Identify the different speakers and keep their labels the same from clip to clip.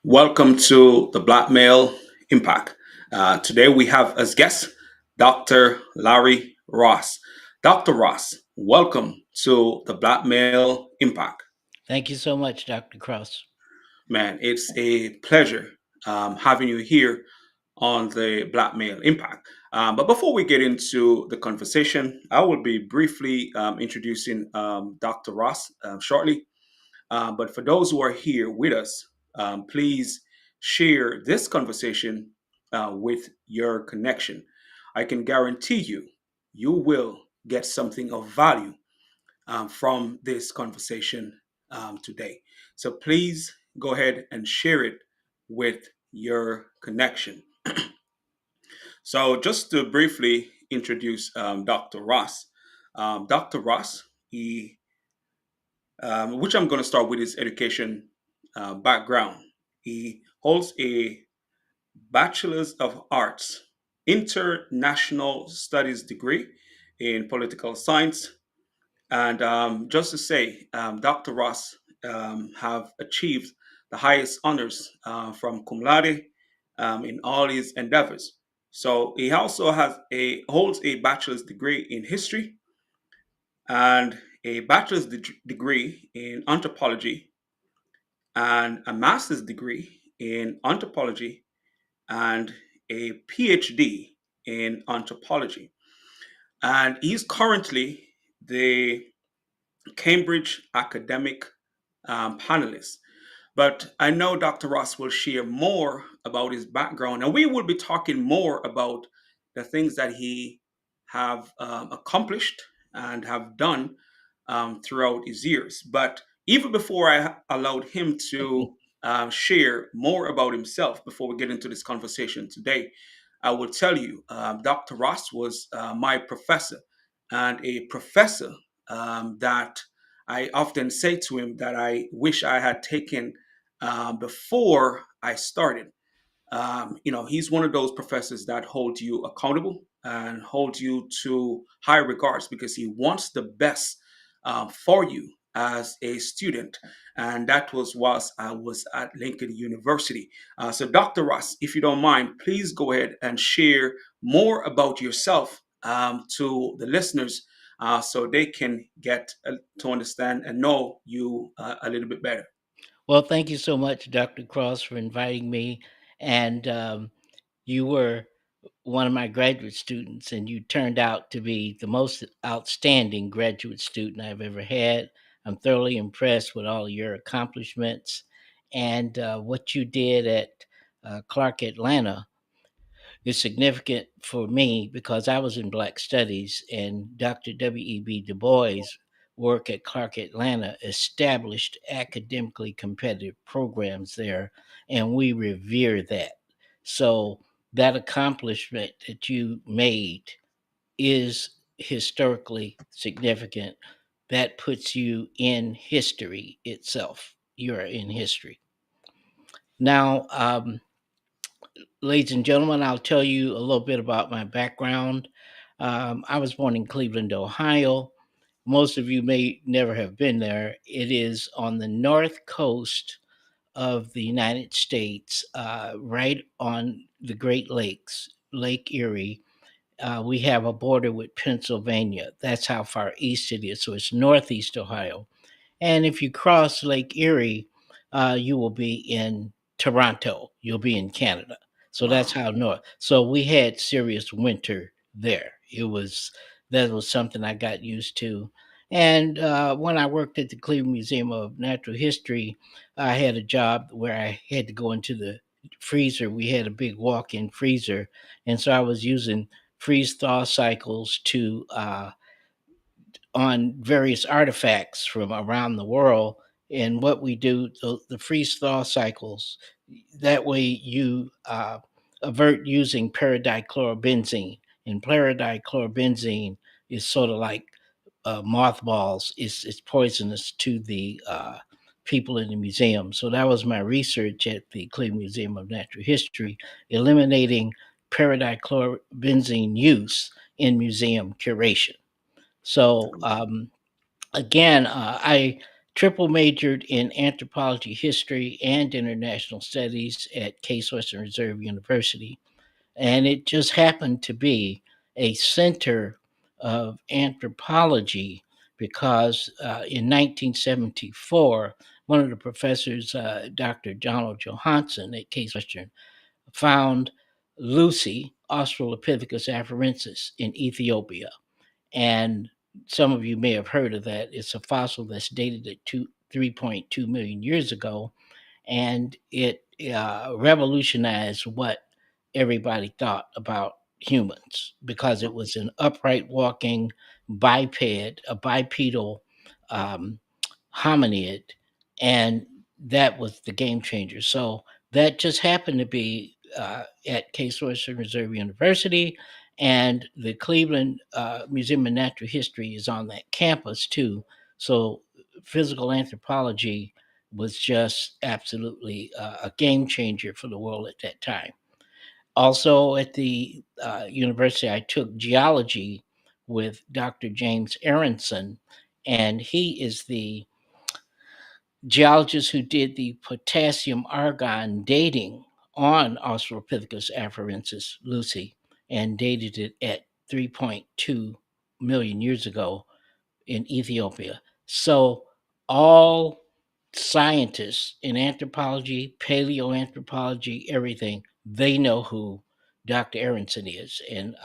Speaker 1: Welcome to the Black Male Impact. Today we have as guest Dr. Larry Ross. Dr. Ross, welcome to the Black Male Impact.
Speaker 2: Thank you so much, Dr. Cross.
Speaker 1: Man, it's a pleasure having you here on the Black Male Impact. But before we get into the conversation, I will be briefly introducing Dr. Ross shortly. But for those who are here with us, please share this conversation with your connection. I can guarantee you, you will get something of value from this conversation today. So please go ahead and share it with your connection. So, just to briefly introduce Dr. Ross, Dr. Ross, which I'm going to start with his education background. He holds a Bachelor's of Arts, International Studies degree in political science. And just to say, Dr. Ross have achieved the highest honors from cum laude in all his endeavors. So he also holds a bachelor's degree in history and a bachelor's degree in anthropology and a master's degree in anthropology and a PhD in anthropology. And he's currently the Cambridge academic panelist. But I know Dr. Ross will share more about his background, and we will be talking more about the things that he have accomplished and have done throughout his years. But even before I allowed him to share more about himself, before we get into this conversation today, I will tell you, Dr. Ross was my professor, and a professor that I often say to him that I wish I had taken before I started. He's one of those professors that hold you accountable and hold you to high regards because he wants the best for you as a student. And that was whilst I was at Lincoln University. So, Dr. Ross, if you don't mind, please go ahead and share more about yourself to the listeners so they can get to understand and know you a little bit better.
Speaker 2: Well, thank you so much, Dr. Cross, for inviting me. And you were one of my graduate students, and you turned out to be the most outstanding graduate student I've ever had. I'm thoroughly impressed with all your accomplishments and what you did at Clark Atlanta is significant for me because I was in Black Studies and Dr. W.E.B. Du Bois' work at Clark Atlanta established academically competitive programs there, and we revere that. So, that accomplishment that you made is historically significant. That puts you in history itself. You're in history. Now, ladies and gentlemen, I'll tell you a little bit about my background. I was born in Cleveland, Ohio. Most of you may never have been there. It is on the north coast of the United States, right on the Great Lakes, Lake Erie. We have a border with Pennsylvania. That's how far east it is. So it's northeast Ohio. And if you cross Lake Erie, you will be in Toronto. You'll be in Canada. So that's
Speaker 1: Wow.
Speaker 2: how north. So we had serious winter there. That was something I got used to. And when I worked at the Cleveland Museum of Natural History, I had a job where I had to go into the freezer. We had a big walk-in freezer, and so I was using freeze thaw cycles to on various artifacts from around the world. And what we do, the freeze thaw cycles, that way you avert using paradichlorobenzene. And paradichlorobenzene is sort of like mothballs. It's poisonous to the people in the museum. So that was my research at the Cleveland Museum of Natural History, eliminating paradichlorobenzene use in museum curation. So again, I triple majored in anthropology, history, and international studies at Case Western Reserve University. And it just happened to be a center of anthropology because in 1974, one of the professors, Dr. Donald Johansson at Case Western, found Lucy, Australopithecus afarensis, in Ethiopia. And some of you may have heard of that. It's a fossil that's dated at 3.2 million years ago, and it revolutionized what everybody thought about humans because it was an upright walking biped, a bipedal um, hominid, and that was the game changer. So that just happened to be at Case Western Reserve University, and the Cleveland Museum of Natural History is on that campus too. So physical anthropology was just absolutely a game changer for the world at that time. Also, at the university, I took geology with Dr. James Aronson, and he is the geologist who did the potassium argon dating on Australopithecus afarensis, Lucy, and dated it at 3.2 million years ago in Ethiopia. So all scientists in anthropology, paleoanthropology, everything, they know who Dr. Aronson is. And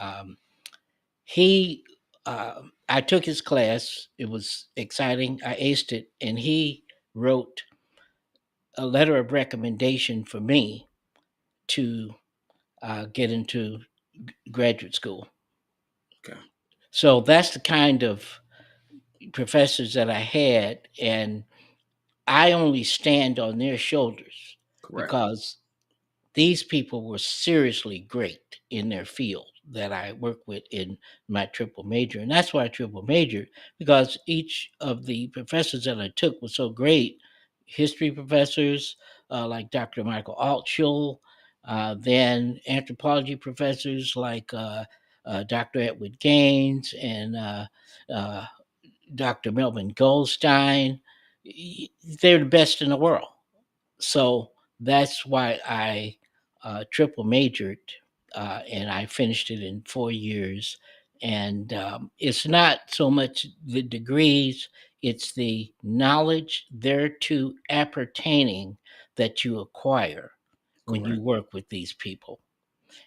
Speaker 2: he, I took his class. It was exciting. I aced it. And he wrote a letter of recommendation for me to get into graduate school.
Speaker 1: Okay.
Speaker 2: So that's the kind of professors that I had. And I only stand on their shoulders
Speaker 1: Correct.
Speaker 2: because these people were seriously great in their field that I work with in my triple major. And that's why I triple majored, because each of the professors that I took was so great. History professors like Dr. Michael Altschul, then anthropology professors like Dr. Edward Gaines and uh, Dr. Melvin Goldstein. They're the best in the world. So that's why I triple majored, and I finished it in 4 years. And it's not so much the degrees, it's the knowledge thereto appertaining that you acquire when you
Speaker 1: Correct.
Speaker 2: work with these people.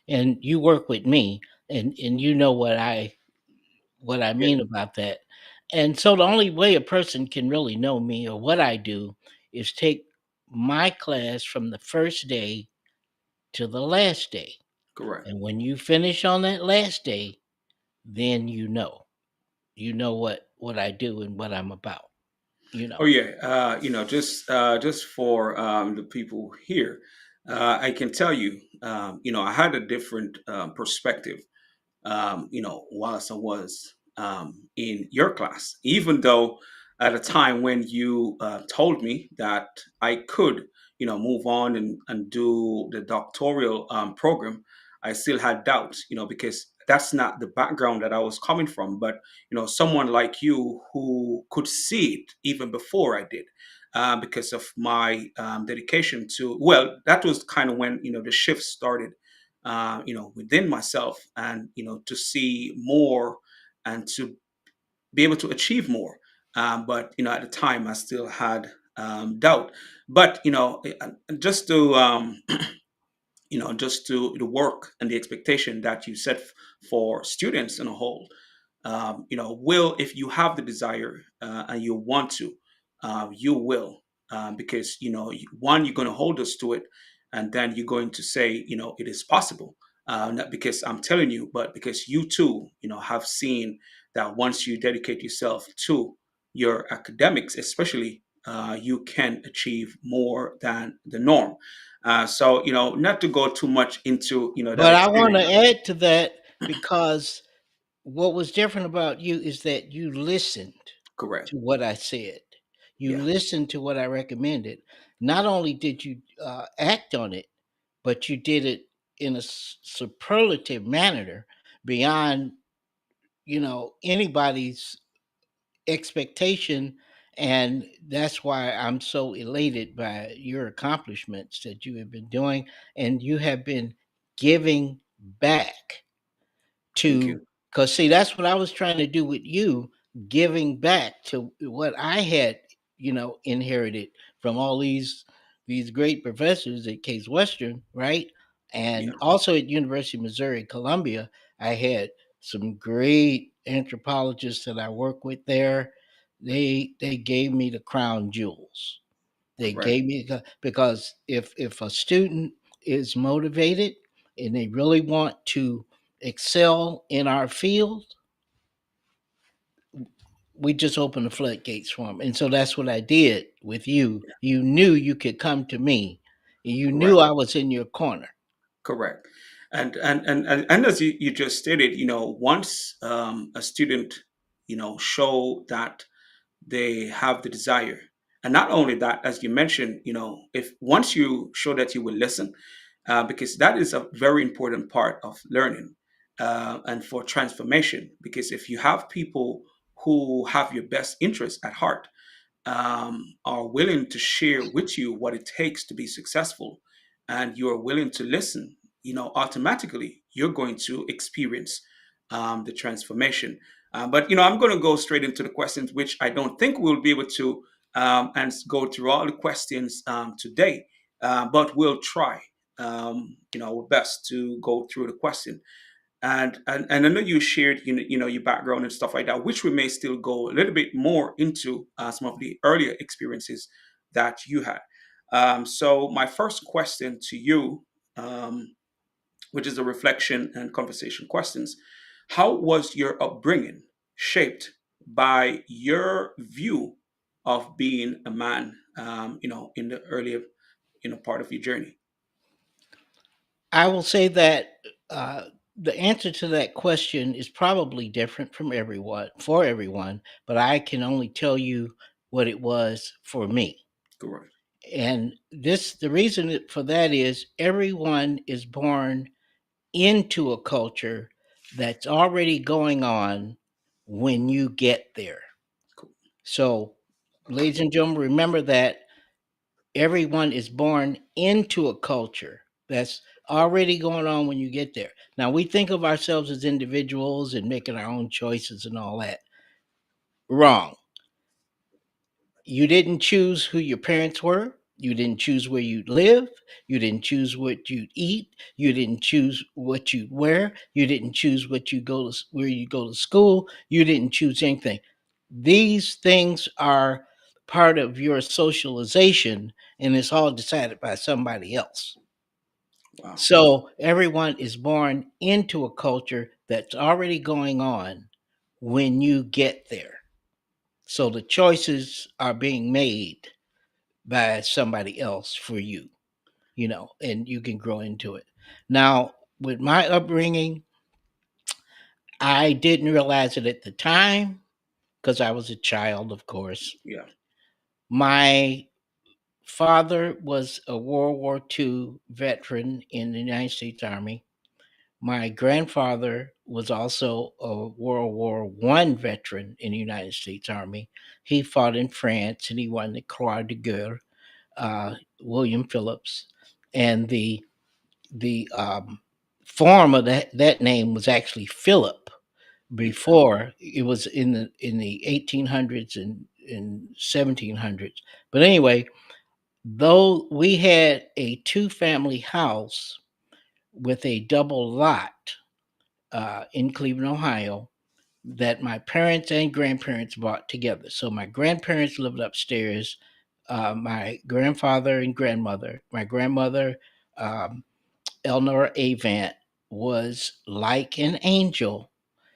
Speaker 2: And you work with me, and you know what I
Speaker 1: Yeah.
Speaker 2: mean about that. And so the only way a person can really know me or what I do is take my class from the first day to the last day.
Speaker 1: Correct.
Speaker 2: And when you finish on that last day, then you know. You know what I do and what I'm about, you
Speaker 1: Oh
Speaker 2: know.
Speaker 1: yeah. Just for the people here, I can tell you. I had a different perspective whilst I was in your class, even though at a time when you told me that I could, move on and do the doctoral program, I still had doubts, because that's not the background that I was coming from. But, someone like you who could see it even before I did. Because of my dedication to, well, that was kind of when the shift started within myself, and to see more and to be able to achieve more. But at the time, I still had doubt. But just to just to the work and the expectation that you set for students in a whole, will, if you have the desire and you want to, you will, because one, you're going to hold us to it, and then you're going to say it is possible, not because I'm telling you, but because you too have seen that once you dedicate yourself to your academics especially, you can achieve more than the norm. So not to go too much into that
Speaker 2: But I want
Speaker 1: experience.
Speaker 2: to add to that because what was different about you is that you listened
Speaker 1: Correct.
Speaker 2: to what I said. You
Speaker 1: Yeah.
Speaker 2: listened to what I recommended. Not only did you act on it, but you did it in a superlative manner beyond anybody's expectation And that's why I'm so elated by your accomplishments that you have been doing, and you have been giving back
Speaker 1: Thank
Speaker 2: to,
Speaker 1: you.
Speaker 2: because see, that's what I was trying to do with you, giving back to what I had, inherited from all these great professors at Case Western, right?
Speaker 1: Yeah.
Speaker 2: And also at University of Missouri Columbia, I had some great anthropologists that I work with there. They gave me the crown jewels. They
Speaker 1: Right.
Speaker 2: gave me because if a student is motivated and they really want to excel in our field, we just open the floodgates for them. And so that's what I did with you.
Speaker 1: Yeah.
Speaker 2: You knew you could come to me. You knew
Speaker 1: Correct.
Speaker 2: I was in your corner.
Speaker 1: Correct. And as you just stated, once a student, show that they have the desire, and not only that, as you mentioned, if once you show that you will listen, because that is a very important part of learning, and for transformation. Because if you have people who have your best interest at heart, are willing to share with you what it takes to be successful, and you are willing to listen, automatically you're going to experience the transformation. But I'm going to go straight into the questions, which I don't think we'll be able to and go through all the questions today, but we'll try, our best to go through the question. And I know you shared your background and stuff like that, which we may still go a little bit more into some of the earlier experiences that you had. So my first question to you, um, which is a reflection and conversation questions: how was your upbringing shaped by your view of being a man? In the earlier part of your journey.
Speaker 2: I will say that the answer to that question is probably different from everyone, for everyone, but I can only tell you what it was for me.
Speaker 1: Correct.
Speaker 2: And the reason for that is everyone is born into a culture that's already going on when you get there.
Speaker 1: Cool.
Speaker 2: So, ladies and gentlemen, remember that everyone is born into a culture that's already going on when you get there. Now, we think of ourselves as individuals and making our own choices and all that. Wrong. You didn't choose who your parents were. You didn't choose where you'd live. You didn't choose what you'd eat. You didn't choose what you'd wear. You didn't choose where you go to school. You didn't choose anything. These things are part of your socialization, and it's all decided by somebody else.
Speaker 1: Wow.
Speaker 2: So everyone is born into a culture that's already going on when you get there. So the choices are being made by somebody else for you, and you can grow into it. Now, with my upbringing, I didn't realize it at the time because I was a child, of course.
Speaker 1: Yeah.
Speaker 2: My father was a World War II veteran in the United States Army. My grandfather was also a World War One veteran in the United States Army. He fought in France and he won the Croix de Guerre, William Phillips, and the form of that name was actually Philip
Speaker 1: Okay.
Speaker 2: before it was in the 1800s and 1700s. But anyway, though we had a two-family house with a double lot in Cleveland, Ohio, that my parents and grandparents bought together. So my grandparents lived upstairs. My grandfather and grandmother, my grandmother, um, Eleanor Avant, was like an angel.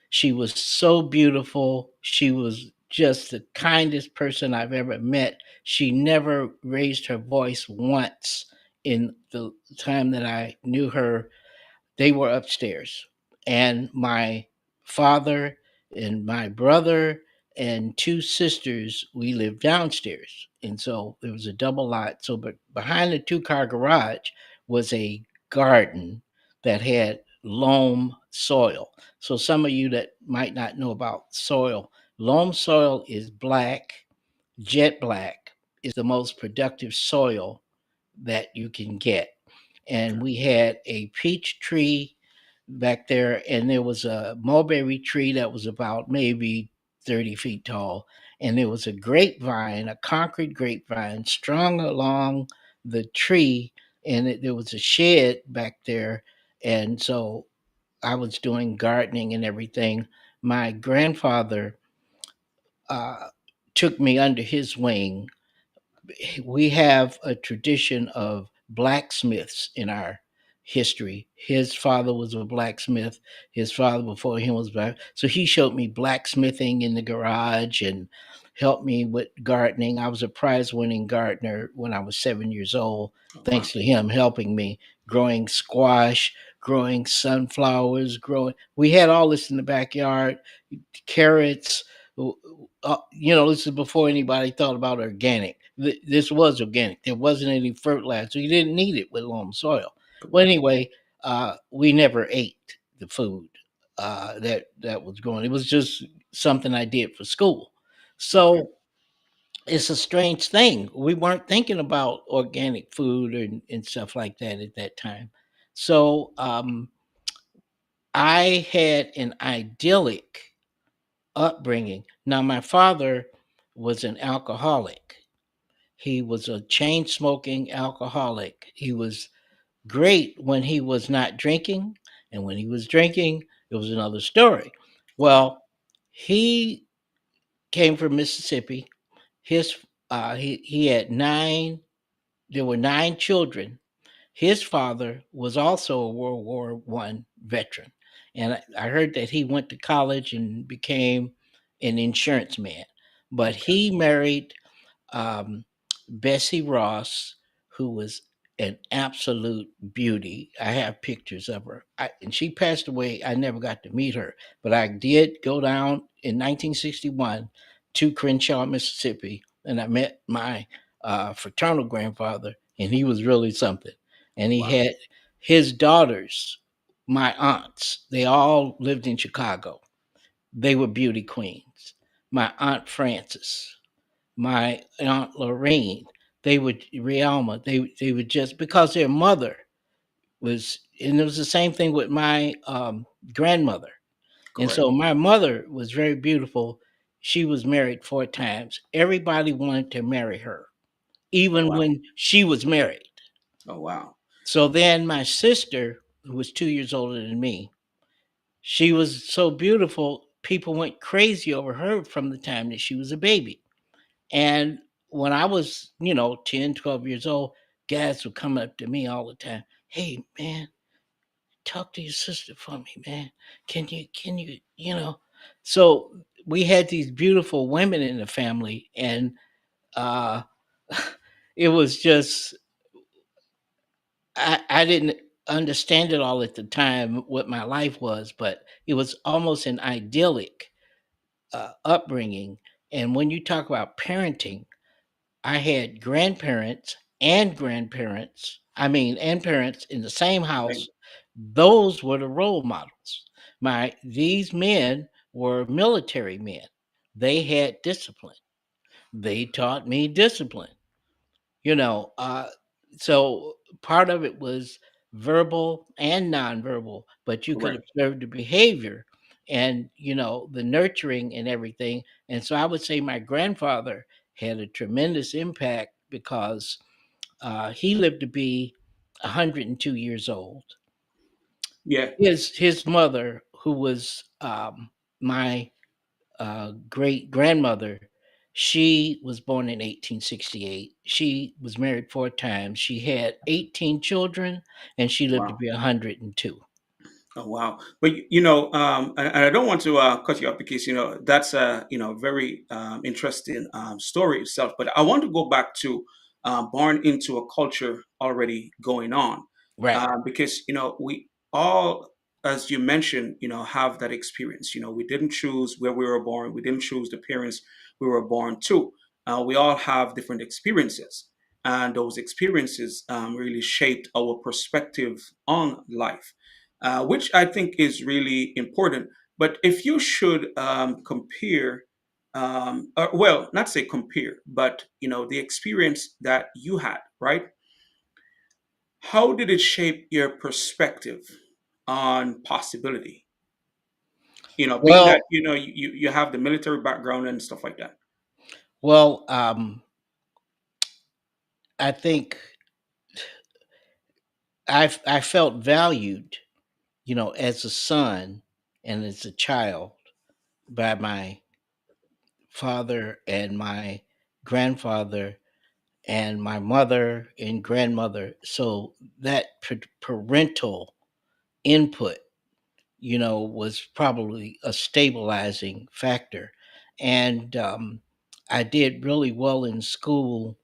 Speaker 2: She was so beautiful. She was just the kindest person I've ever met. She never raised her voice once in the time that I knew her. They were upstairs. And my father and my brother and two sisters, we lived downstairs. And so it was a double lot. So, but behind the two-car garage was a garden that had loam soil. So, some of you that might not know about soil, loam soil is black jet black is the most productive soil that you can get. And
Speaker 1: Okay.
Speaker 2: we had a peach tree back there, and there was a mulberry tree that was about maybe 30 feet tall. And there was a grapevine, a concrete grapevine, strung along the tree, and there was a shed back there. And so I was doing gardening and everything. My grandfather uh, took me under his wing. We have a tradition of blacksmiths in our history. His father was a blacksmith. His father before him was black. So he showed me blacksmithing in the garage and helped me with gardening. I was a prize winning gardener when I was 7 years old,
Speaker 1: Oh,
Speaker 2: thanks
Speaker 1: wow.
Speaker 2: to him helping me growing squash, growing sunflowers, growing. We had all this in the backyard, carrots. This is before anybody thought about organic. This was organic. There wasn't any fertilizer, so you didn't need it with loam soil. Well,
Speaker 1: Correct.
Speaker 2: anyway, we never ate the food that was growing. It was just something I did for school.
Speaker 1: Okay.
Speaker 2: So it's a strange thing. We weren't thinking about organic food and stuff like that at that time. So I had an idyllic upbringing. Now, my father was an alcoholic. He was a chain smoking alcoholic. He was great when he was not drinking, and when he was drinking, it was another story.
Speaker 1: Right.
Speaker 2: Well, he came from Mississippi. His he had nine. There were nine children. His father was also a World War I veteran, and I heard that he went to college and became an insurance man. But
Speaker 1: Okay.
Speaker 2: he married um, Bessie Ross, who was an absolute beauty. I have pictures of her. And she passed away. I never got to meet her, but I did go down in 1961 to Crenshaw, Mississippi, and I met my fraternal grandfather, and he was really something. And he
Speaker 1: Wow.
Speaker 2: had his daughters, my aunts, they all lived in Chicago. They were beauty queens. My Aunt Frances, my Aunt Lorraine, they would Rialma, they would just because their mother was, and it was the same thing with my grandmother. And
Speaker 1: Correct.
Speaker 2: so my mother was very beautiful. She was married 4 times. Everybody wanted to marry her,
Speaker 1: Oh,
Speaker 2: even
Speaker 1: wow.
Speaker 2: when she was married.
Speaker 1: Oh, wow.
Speaker 2: So then my sister, who was 2 years older than me, she was so beautiful, people went crazy over her from the time that she was a baby. And when I was, 10, 12 years old, guys would come up to me all the time. Hey, man, talk to your sister for me, man. Can you? So we had these beautiful women in the family, and uh, it was just, I didn't understand it all at the time, what my life was, but it was almost an idyllic upbringing. And when you talk about parenting, I had grandparents, and parents in the same
Speaker 1: Same.
Speaker 2: house. Those were the role models. These men were military men. They had discipline. They taught me discipline. You know, uh, so part of it was verbal and nonverbal, but you could
Speaker 1: Correct.
Speaker 2: observe the behavior and the nurturing and everything. And so I would say my grandfather had a tremendous impact because he lived to be 102 years old.
Speaker 1: Yeah.
Speaker 2: His mother, who was my great grandmother, she was born in 1868. She was married 4 times. She had 18 children, and she lived to
Speaker 1: Wow.
Speaker 2: be 102.
Speaker 1: Oh, wow. But and I don't want to cut you off because that's a very interesting story itself. But I want to go back to born into a culture already going on,
Speaker 2: Right.
Speaker 1: because we all, as you mentioned, have that experience. We didn't choose where we were born. We didn't choose the parents we were born to. We all have different experiences, and those experiences really shaped our perspective on life, which I think is really important. But if you should compare well, not say compare, but the experience that you had, right? How did it shape your perspective on possibility? Being that
Speaker 2: Well,
Speaker 1: you have the military background and stuff like that.
Speaker 2: well, I think I felt valued, as a son and as a child by my father and my grandfather and my mother and grandmother. So that parental input, was probably a stabilizing factor. And I did really well in school.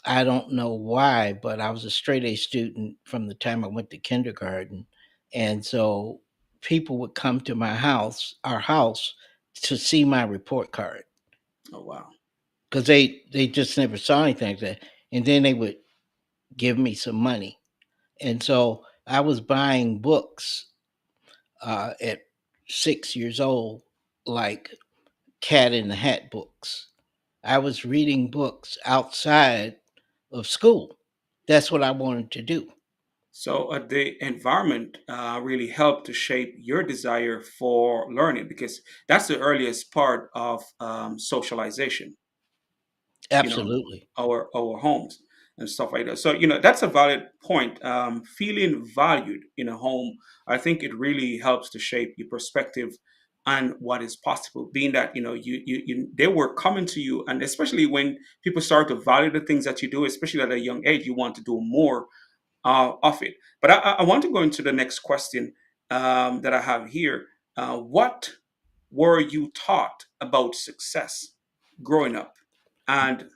Speaker 2: I don't know why, but I was a straight A student from the time I went to kindergarten. And so people would come to our house, to see my report card
Speaker 1: Oh wow.
Speaker 2: because they just never saw anything like that. And then they would give me some money. And so I was buying books at 6 years old, like Cat in the Hat books. I was reading books outside of school. That's what I wanted to do.
Speaker 1: So the environment really helped to shape your desire for learning, because that's the earliest part of socialization. you know
Speaker 2: Absolutely.
Speaker 1: our homes and stuff like that. So that's a valid point. Feeling valued in a home, I think it really helps to shape your perspective on what is possible, being that they were coming to you, and especially when people start to value the things that you do, especially at a young age, you want to do more of it. But I want to go into the next question that I have here. What were you taught about success growing up, and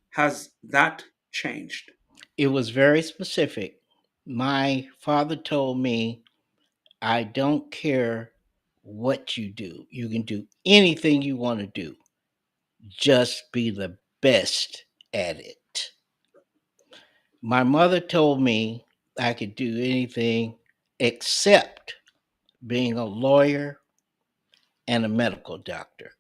Speaker 1: has that changed?
Speaker 2: It was very specific. My father told me, I don't care what you do. You can do anything you want to do. Just be the best at it. My mother told me I could do anything except being a lawyer and a medical doctor.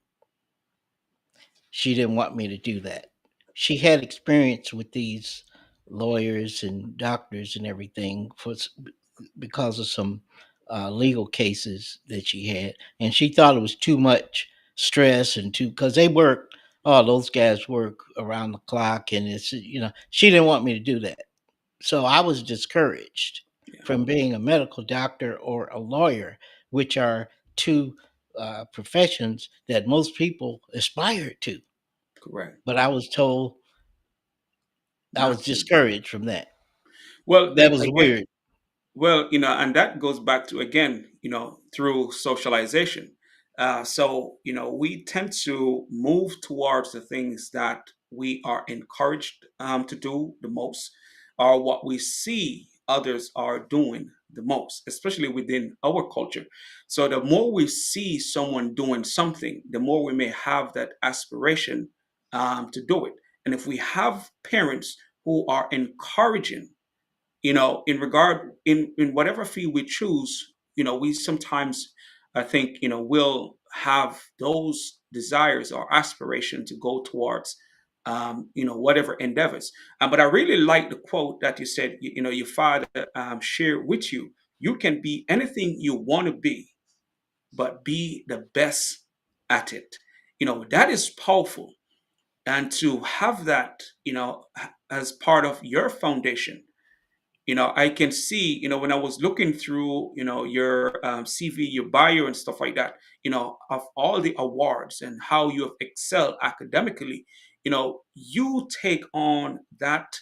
Speaker 2: She didn't want me to do that. She had experience with these lawyers and doctors and everything because of some legal cases that she had, and she thought it was too much stress and too because they work. Oh, those guys work around the clock, and she didn't want me to do that. So I was discouraged
Speaker 1: Yeah,
Speaker 2: from being a medical doctor or a lawyer, which are two professions that most people aspire to.
Speaker 1: correct.
Speaker 2: But I was told I was
Speaker 1: Not to.
Speaker 2: discouraged from that.
Speaker 1: Well,
Speaker 2: That was
Speaker 1: again,
Speaker 2: weird.
Speaker 1: well, and that goes back to, again, through socialization. So, we tend to move towards the things that we are encouraged to do the most, or what we see others are doing the most, especially within our culture. So, the more we see someone doing something, the more we may have that aspiration to do it. And if we have parents who are encouraging, in regard, in whatever field we choose, we sometimes, I think, will have those desires or aspiration to go towards whatever endeavors. But I really like the quote that you said, your father shared with you. You can be anything you want to be, but be the best at it. That is powerful. And to have that, as part of your foundation, I can see, when I was looking through, your CV, your bio, and stuff like that, of all the awards and how you have excelled academically, you take on that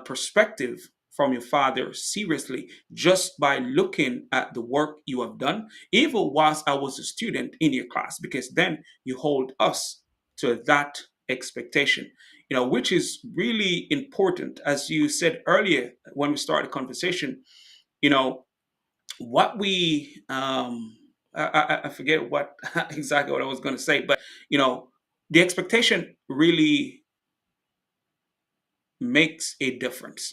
Speaker 1: perspective from your father seriously, just by looking at the work you have done, even whilst I was a student in your class, because then you hold us to that expectation, which is really important. As you said earlier when we started the conversation, you know, what we, I forget what exactly what I was going to say, but, the expectation really makes a difference,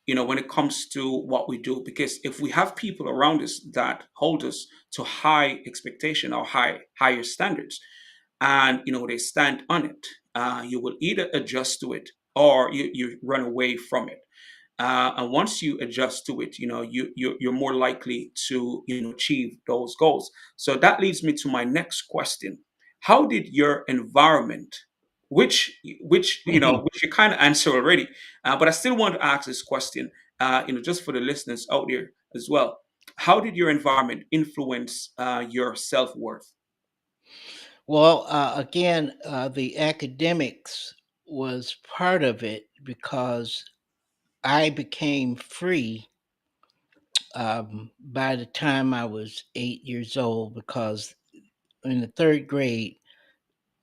Speaker 1: when it comes to what we do. Because if we have people around us that hold us to high expectation or higher standards, and they stand on it, you will either adjust to it or you run away from it. And once you adjust to it, you're more likely to achieve those goals. So that leads me to my next question: how did your environment, which you kind of answer already, but I still want to ask this question, just for the listeners out there as well. How did your environment influence your self worth?
Speaker 2: Well, again, the academics was part of it because I became free by the time I was 8 years old. Because in the third grade,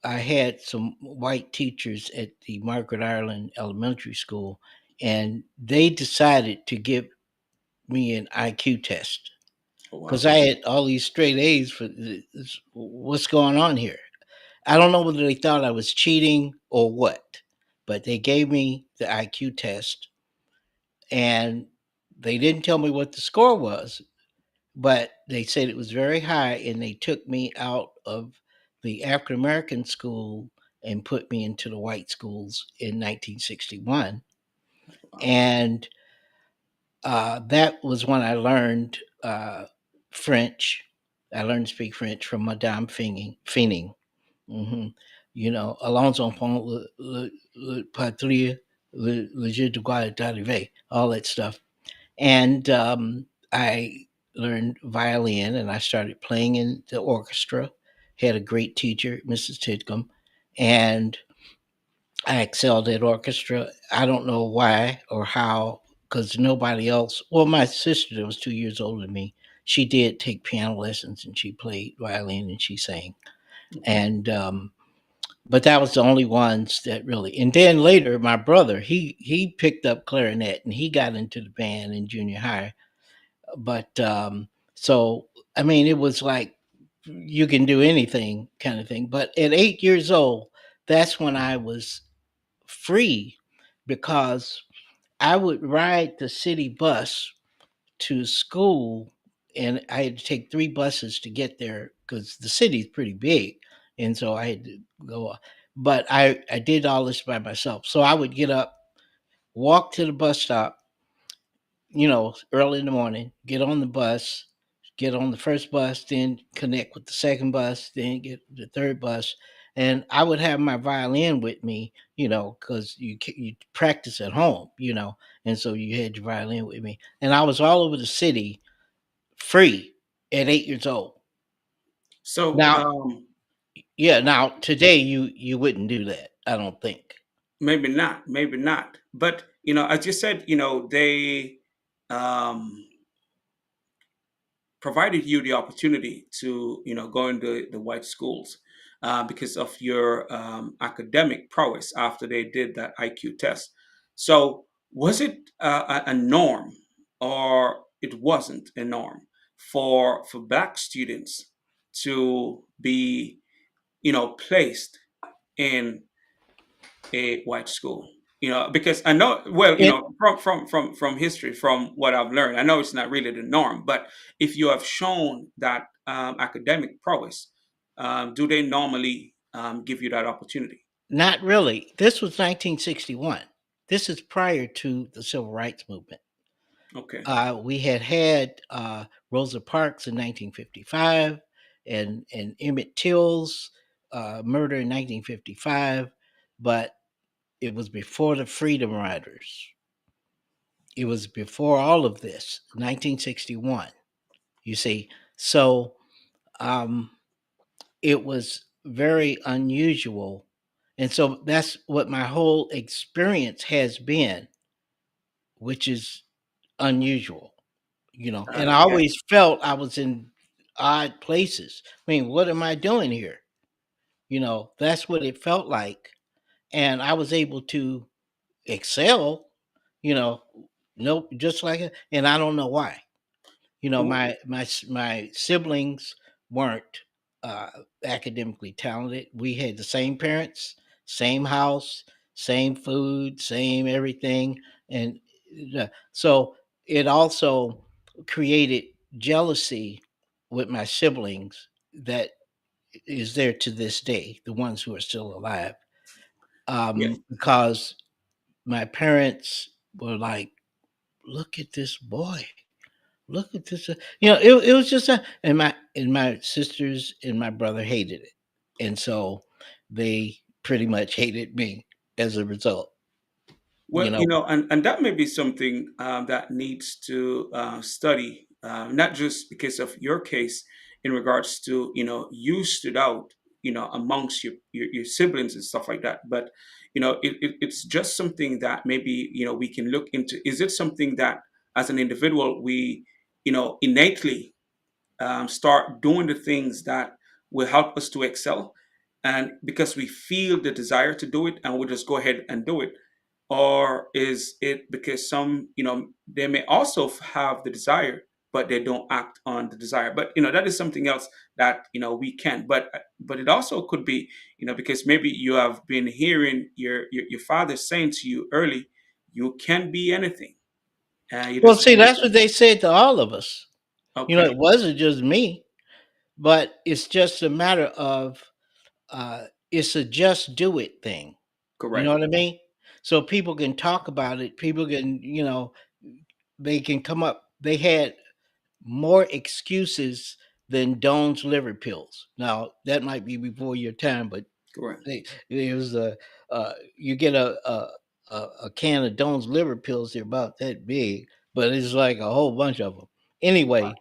Speaker 2: I had some white teachers at the Margaret Ireland Elementary School, and they decided to give me an IQ test
Speaker 1: Oh,
Speaker 2: because
Speaker 1: wow.
Speaker 2: I had all these straight A's. What's going on here? I don't know whether they thought I was cheating or what, but they gave me the IQ test, and they didn't tell me what the score was, but they said it was very high, and they took me out of the African American school and put me into the white schools in 1961.
Speaker 1: Wow.
Speaker 2: And that was when I learned French. I learned to speak French from Madame Feening. Hmm. Allons enfants, le patrie, le jeu de gloire est arrivé, all that stuff. And I learned violin and I started playing in the orchestra. Had a great teacher, Mrs. Tidcombe, and I excelled at orchestra. I don't know why or how, because nobody else. Well, my sister, that was 2 years older than me, she did take piano lessons and she played violin and she sang.
Speaker 1: Mhm.
Speaker 2: And but that was the only ones that really. And then later, my brother, he picked up clarinet and he got into the band in junior high. But so I mean, it was like you can do anything kind of thing. But at 8 years old, that's when I was free because I would ride the city bus to school, and I had to take three buses to get there because the city's pretty big, and so I had to go. But I did all this by myself. So I would get up, walk to the bus stop, early in the morning, get on the bus, get on the first bus, then connect with the second bus, then get the third bus. And I would have my violin with me, because you practice at home, and so you had your violin with me. And I was all over the city free at 8 years old.
Speaker 1: So
Speaker 2: Now, yeah, now today you wouldn't do that, I don't think.
Speaker 1: maybe not, maybe not. But as you said, they um, provided you the opportunity to go into the white schools because of your academic prowess after they did that IQ test. So was it a norm, or it wasn't a norm for black students to be placed in a white school? Because I know, well,
Speaker 2: It
Speaker 1: from history, from what I've learned, I know it's not really the norm. But if you have shown that academic prowess, do they normally give you that opportunity?
Speaker 2: Not really. This was 1961. This is prior to the civil rights movement.
Speaker 1: Okay.
Speaker 2: We had Rosa Parks in 1955, and Emmett Till's murder in 1955, but it was before the Freedom Riders. It was before all of this, 1961. You see, so um, it was very unusual, and so that's what my whole experience has been, which is unusual. And I
Speaker 1: Yeah.
Speaker 2: always felt I was in odd places. I mean, what am I doing here? That's what it felt like. And I was able to excel, you know, nope, just like it. And I don't know why.
Speaker 1: W-
Speaker 2: My siblings weren't uh, academically talented. We had the same parents, same house, same food, same everything, and so it also created jealousy with my siblings that is there to this day, the ones who are still alive,
Speaker 1: Yes.
Speaker 2: because my parents were like, "Look at this boy. Look at this." It was just and my sisters and my brother hated it, and so they pretty much hated me as a result. You
Speaker 1: Well,
Speaker 2: know,
Speaker 1: and that may be something that needs to study, not just because of your case in regards to, you stood out, amongst your siblings and stuff like that. But, it's just something that maybe, we can look into. Is it something that as an individual, we, innately start doing the things that will help us to excel? And because we feel the desire to do it and we just go ahead and do it, or is it because some, they may also have the desire but they don't act on the desire? But that is something else that we can. But it also could be, because maybe you have been hearing your father saying to you early, you can be anything, and you
Speaker 2: well,
Speaker 1: just
Speaker 2: see, that's what they said to all of us. It
Speaker 1: okay.
Speaker 2: wasn't just me, but it's just a matter of it's a just do it thing. You know
Speaker 1: Correct.
Speaker 2: what I mean? So people can talk about it. People can, they can come up. They had more excuses than Doan's liver pills. Now that might be before your time, but
Speaker 1: Correct.
Speaker 2: it was you get a can of Doan's liver pills. They're about that big, but it's like a whole bunch of them. Anyway,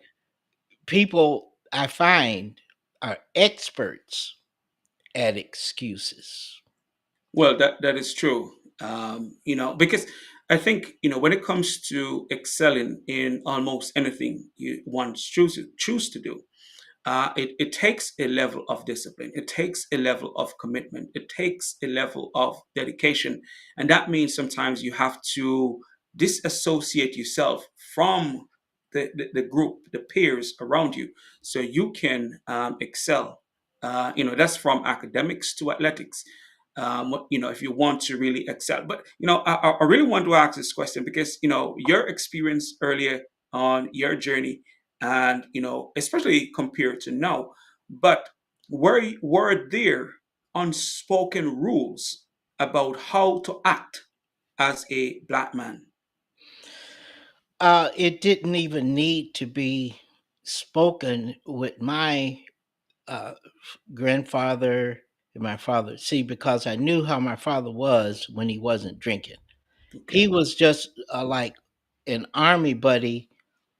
Speaker 2: people I find are experts at excuses.
Speaker 1: Well, that is true. Because I think, when it comes to excelling in almost anything one choose to do, it takes a level of discipline. It takes a level of commitment. It takes a level of dedication. And that means sometimes you have to disassociate yourself from the group, the peers around you, so you can excel. That's from academics to athletics. If you want to really excel. But, I really want to ask this question because, your experience earlier on your journey, and especially compared to now, but were there unspoken rules about how to act as a black man?
Speaker 2: It didn't even need to be spoken with my uh, grandfather and my father. See, because I knew how my father was when he wasn't drinking. He
Speaker 1: Okay.
Speaker 2: was just like an army buddy,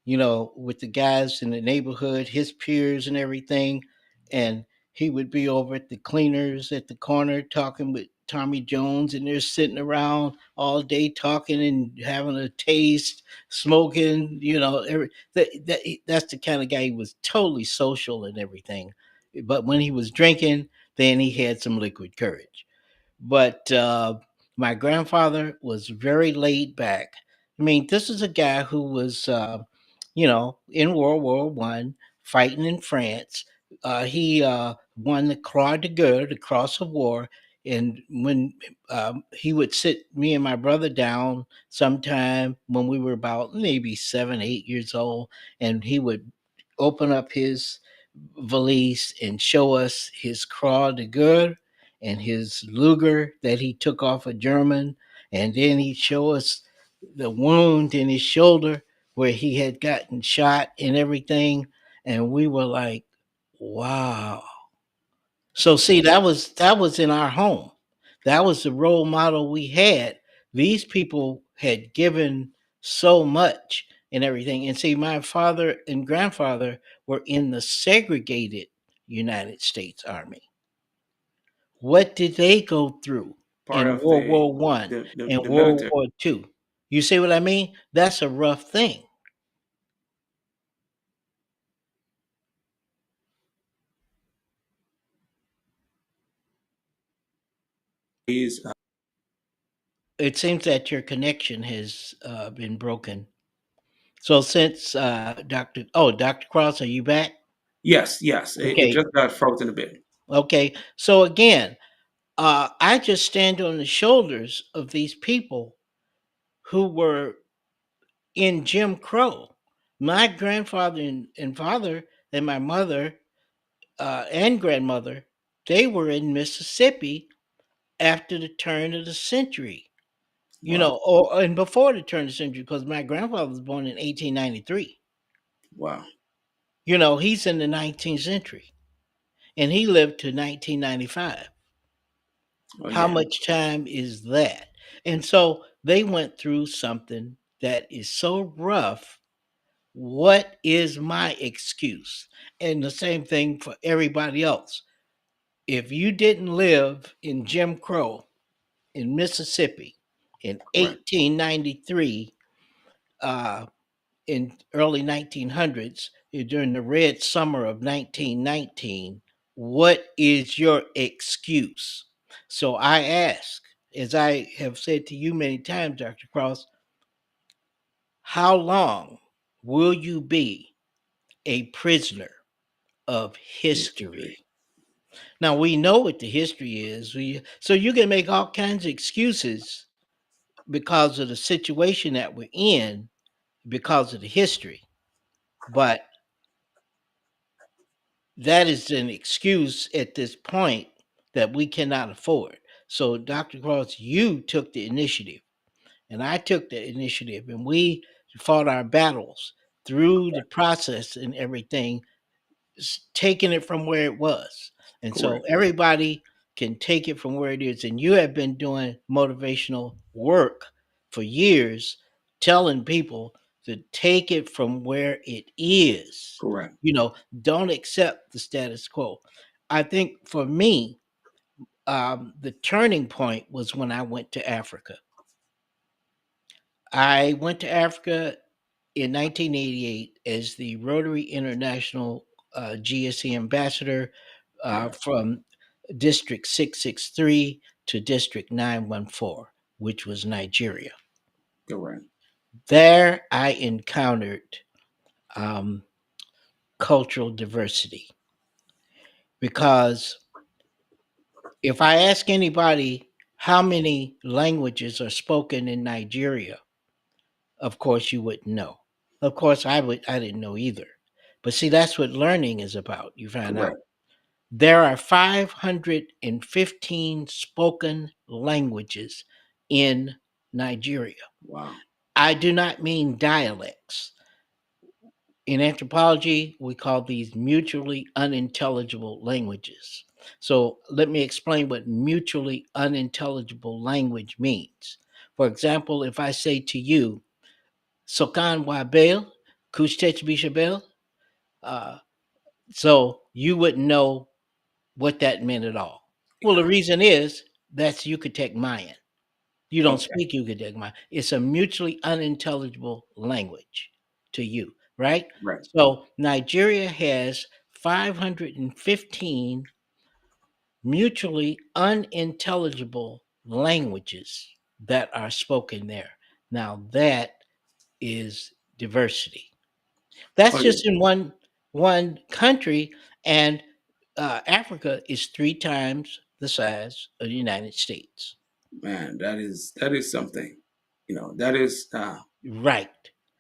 Speaker 2: with the guys in the neighborhood, his peers and everything. And he would be over at the cleaners at the corner talking with Tommy Jones, and they're sitting around all day talking and having a taste, smoking, that's the kind of guy. He was totally social and everything. But when he was drinking, then he had some liquid courage. But my grandfather was very laid back. I mean, this is a guy who was, in World War I, fighting in France. He won the Croix de Guerre, the Cross of War. And when he would sit me and my brother down sometime when we were about maybe 7, 8 years old, and he would open up his valise and show us his Croix de Guerre and his Luger that he took off a German, and then he'd show us the wound in his shoulder where he had gotten shot and everything, and we were like, "Wow!" So see, that was in our home. That was the role model we had. These people had given so much and everything. And see, my father and grandfather were in the segregated United States Army. What did they go through
Speaker 1: Part
Speaker 2: in
Speaker 1: of
Speaker 2: World War I and
Speaker 1: the military
Speaker 2: World War II? You see what I mean? That's a rough thing.
Speaker 1: is
Speaker 2: It seems that your connection has been broken. So since Dr. Cross, are you back?
Speaker 1: yes, yes. It
Speaker 2: Okay,
Speaker 1: just got frozen a bit.
Speaker 2: okay. So again, I just stand on the shoulders of these people who were in Jim Crow. My grandfather and father and my mother and grandmother, they were in Mississippi after the turn of the century.
Speaker 1: Wow.
Speaker 2: Or and before the turn of the century, because my grandfather was born in 1893.
Speaker 1: Wow.
Speaker 2: He's in the 19th century, and he lived to 1995.
Speaker 1: Oh
Speaker 2: How
Speaker 1: yeah.
Speaker 2: much time is that? And so they went through something that is so rough. What is my excuse? And the same thing for everybody else. If you didn't live in Jim Crow in Mississippi in
Speaker 1: Correct.
Speaker 2: 1893, uh, in early 1900s, during the Red Summer of 1919, what is your excuse? So I ask, as I have said to you many times, Dr. Cross, how long will you be a prisoner of
Speaker 1: History.
Speaker 2: history? Now we know what the history is. So you can make all kinds of excuses because of the situation that we're in, because of the history. But that is an excuse at this point that we cannot afford. So, Dr. Cross, you took the initiative, and I took the initiative, and we fought our battles through the process and everything, taking it from where it was. And so
Speaker 1: Correct.
Speaker 2: everybody can take it from where it is. And you have been doing motivational work for years, telling people to take it from where it is.
Speaker 1: Correct.
Speaker 2: You know, don't accept the status quo. I think for me, the turning point was when I went to Africa. I went to Africa in 1988 as the Rotary International GSE ambassador
Speaker 1: Yeah.
Speaker 2: from District 663 to District 914, which was Nigeria.
Speaker 1: Correct.
Speaker 2: There I encountered um, cultural diversity because if I ask anybody how many languages are spoken in Nigeria, of course you wouldn't know. Of course I didn't know either. But see, that's what learning is about. You find out.
Speaker 1: Correct.
Speaker 2: There are 515 spoken languages in Nigeria.
Speaker 1: Wow.
Speaker 2: I do not mean dialects. In anthropology, we call these mutually unintelligible languages. So let me explain what mutually unintelligible language means. For example, if I say to you, Sokan Wabel, Kushtech Bishabel, uh, so you wouldn't know what that meant at all. Well, the
Speaker 1: Yeah.
Speaker 2: reason is that's Yucatec Mayan. You don't
Speaker 1: Okay.
Speaker 2: speak Yucatec Mayan. It's a mutually unintelligible language to you, right?
Speaker 1: Right.
Speaker 2: So Nigeria has 515 mutually unintelligible languages that are spoken there. Now that is diversity.
Speaker 1: Oh
Speaker 2: That's
Speaker 1: yeah.
Speaker 2: just in one country, and Africa is 3 times the size of the United States.
Speaker 1: Man, that is something. That is
Speaker 2: Right.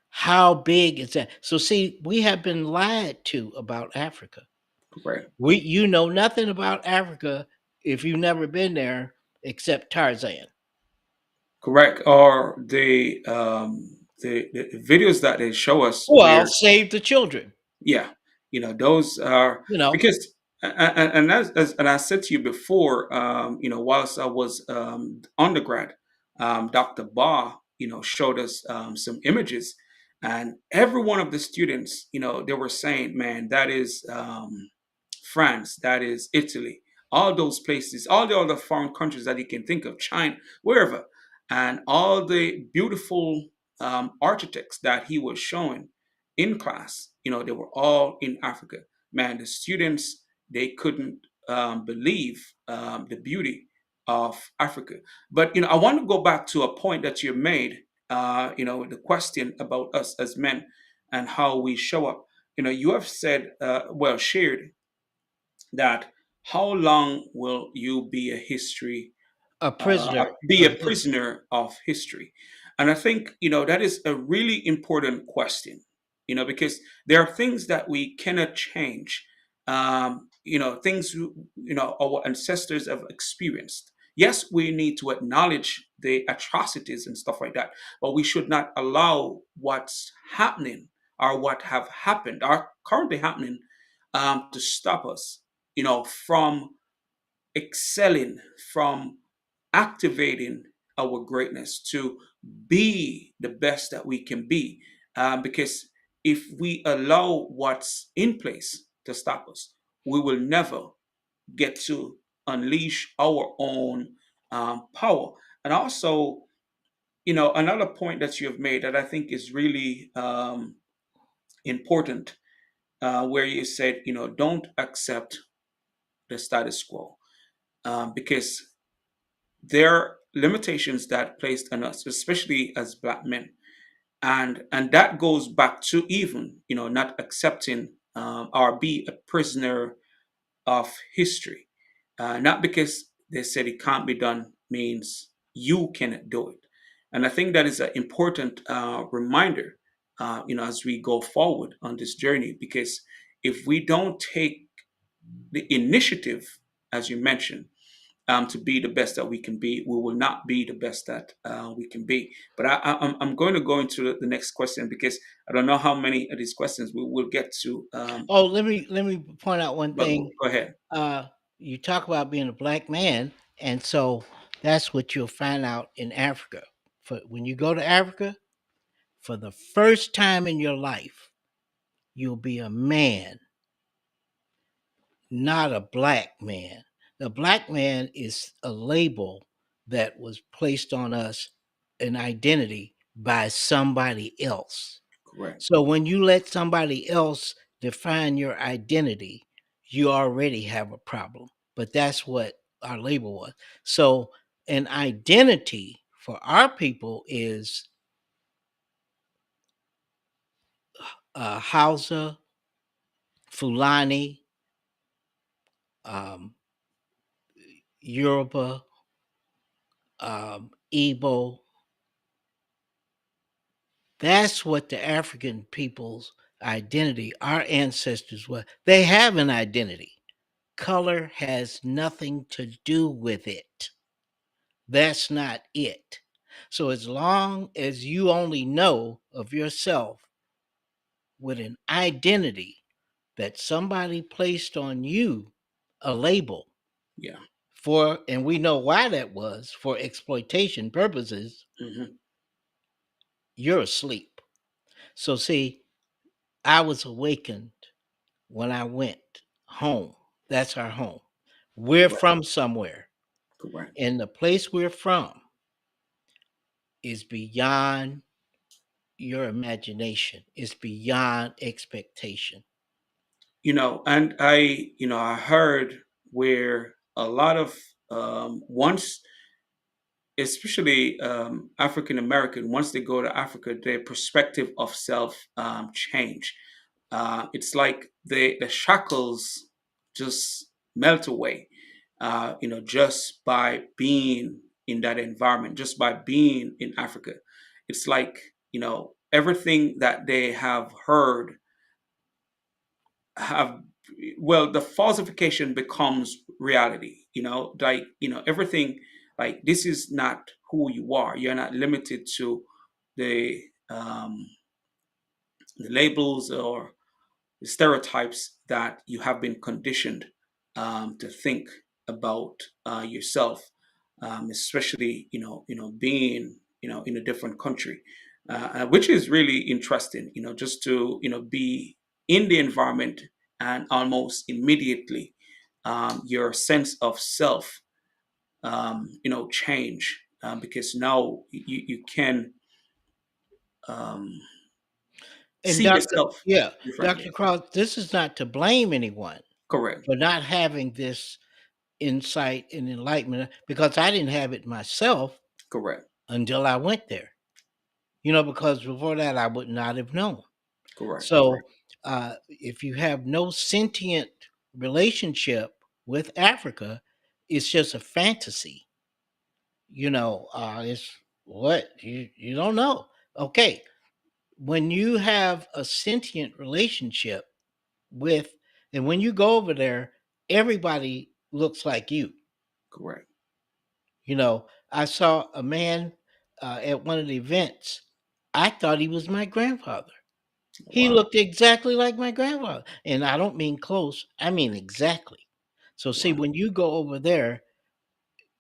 Speaker 2: How big is that? So see, we have been lied to about Africa.
Speaker 1: correct.
Speaker 2: You know nothing about Africa if you've never been there except Tarzan.
Speaker 1: Correct. Or the videos that they show us
Speaker 2: Well,
Speaker 1: where,
Speaker 2: save the children.
Speaker 1: yeah, those are
Speaker 2: You know,
Speaker 1: because and I said to you before, whilst I was undergrad, Dr. Ba, showed us some images, and every one of the students, they were saying, man, that is France, that is Italy, all those places, all the other foreign countries that you can think of, China, wherever, and all the beautiful architects that he was showing in class, they were all in Africa. Man, the students, they couldn't believe the beauty of Africa. But I want to go back to a point that you made. The question about us as men and how we show up. You have said, shared that how long will you be a history
Speaker 2: a prisoner
Speaker 1: be a
Speaker 2: of history.
Speaker 1: prisoner of history? And I think, that is a really important question, because there are things that we cannot change. things our ancestors have experienced. Yes, we need to acknowledge the atrocities and stuff like that, but we should not allow what's happening or what have happened are currently happening to stop us from excelling, from activating our greatness to be the best that we can be. Because if we allow what's in place to stop us, we will never get to unleash our own power. And also, another point that you have made that I think is really important, where you said, don't accept the status quo, because there are limitations that placed on us, especially as Black men, and that goes back to even not accepting or be a prisoner of history. Not because they said it can't be done means you cannot do it. And I think that is an important reminder, as we go forward on this journey, because if we don't take the initiative, as you mentioned, to be the best that we can be, we will not be the best that we can be. But I'm going to go into the next question because I don't know how many of these questions we will get to.
Speaker 2: Oh, let me point out one
Speaker 1: But
Speaker 2: thing.
Speaker 1: go ahead.
Speaker 2: Uh, you talk about being a black man, and so that's what you'll find out in Africa. For when you go to Africa, for the first time in your life, you'll be a man, not a black man. The black man is a label that was placed on us, an identity by somebody else.
Speaker 1: Correct.
Speaker 2: So when you let somebody else define your identity, you already have a problem. But that's what our label was. So an identity for our people is Hausa, Fulani, um, Yoruba, Igbo. That's what the African people's identity, our ancestors were. They have an identity. Color has nothing to do with it. That's not it. So as long as you only know of yourself with an identity that somebody placed on you, a label
Speaker 1: Yeah.
Speaker 2: for, and we know why that was for exploitation purposes,
Speaker 1: Hmm.
Speaker 2: you're asleep. So see, I was awakened when I went home. That's our home. We're
Speaker 1: Correct.
Speaker 2: from somewhere,
Speaker 1: Correct.
Speaker 2: and the place we're from is beyond your imagination. It's beyond expectation.
Speaker 1: And I heard where a lot of once, especially African American, once they go to Africa, their perspective of self change. It's like the shackles just melt away, just by being in that environment, just by being in Africa. It's like, everything that they have heard have, well, the falsification becomes reality, like, everything, like, this is not who you are. You're not limited to the um the labels or the stereotypes that you have been conditioned to think about yourself, especially being in a different country, which is really interesting. Just to be in the environment and almost immediately your sense of self change, because now you can um,
Speaker 2: And
Speaker 1: see
Speaker 2: Dr.
Speaker 1: yourself
Speaker 2: Yeah,
Speaker 1: differently.
Speaker 2: Dr. Cross, this is not to blame anyone
Speaker 1: Correct.
Speaker 2: for not having this insight and enlightenment because I didn't have it myself
Speaker 1: Correct.
Speaker 2: until I went there. Because before that I would not have known.
Speaker 1: Correct.
Speaker 2: So if you have no sentient relationship with Africa, it's just a fantasy. It's what you don't know. Okay, when you have a sentient relationship with, and when you go over there, everybody looks like you.
Speaker 1: Correct.
Speaker 2: I saw a man at one of the events. I thought he was my grandfather. He
Speaker 1: Wow.
Speaker 2: looked exactly like my grandfather. And I don't mean close, I mean exactly. So, see,
Speaker 1: Wow.
Speaker 2: when you go over there,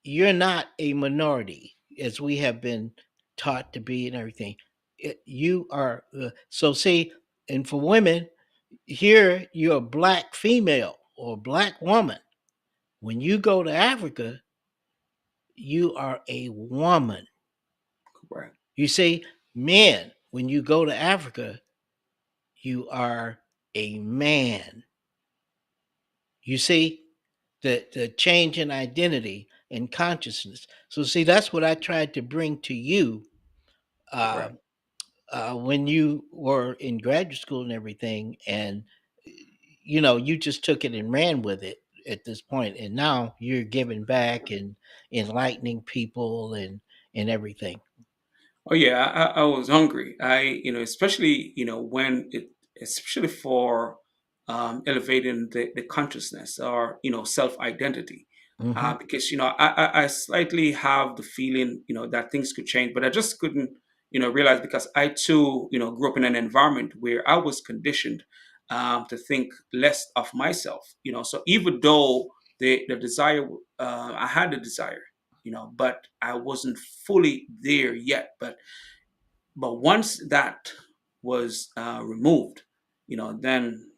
Speaker 2: you're not a minority as we have been taught to be and everything. You are, so see, and for women, here you're a black female or black woman. When you go to Africa, you are a woman.
Speaker 1: Correct.
Speaker 2: You see, men, when you go to Africa, you are a man. You see the change in identity and consciousness. So, see, that's what I tried to bring to you uh,
Speaker 1: Correct.
Speaker 2: when you were in graduate school and everything. And, you just took it and ran with it at this point. And now you're giving back and enlightening people and everything.
Speaker 1: Oh yeah, I was hungry. Especially when it, especially for elevating the consciousness or self identity,
Speaker 2: Hmm.
Speaker 1: because I slightly have the feeling that things could change, but I just couldn't realize because I too grew up in an environment where I was conditioned to think less of myself. So even though the desire, I had the desire, but I wasn't fully there yet. But once that was removed, then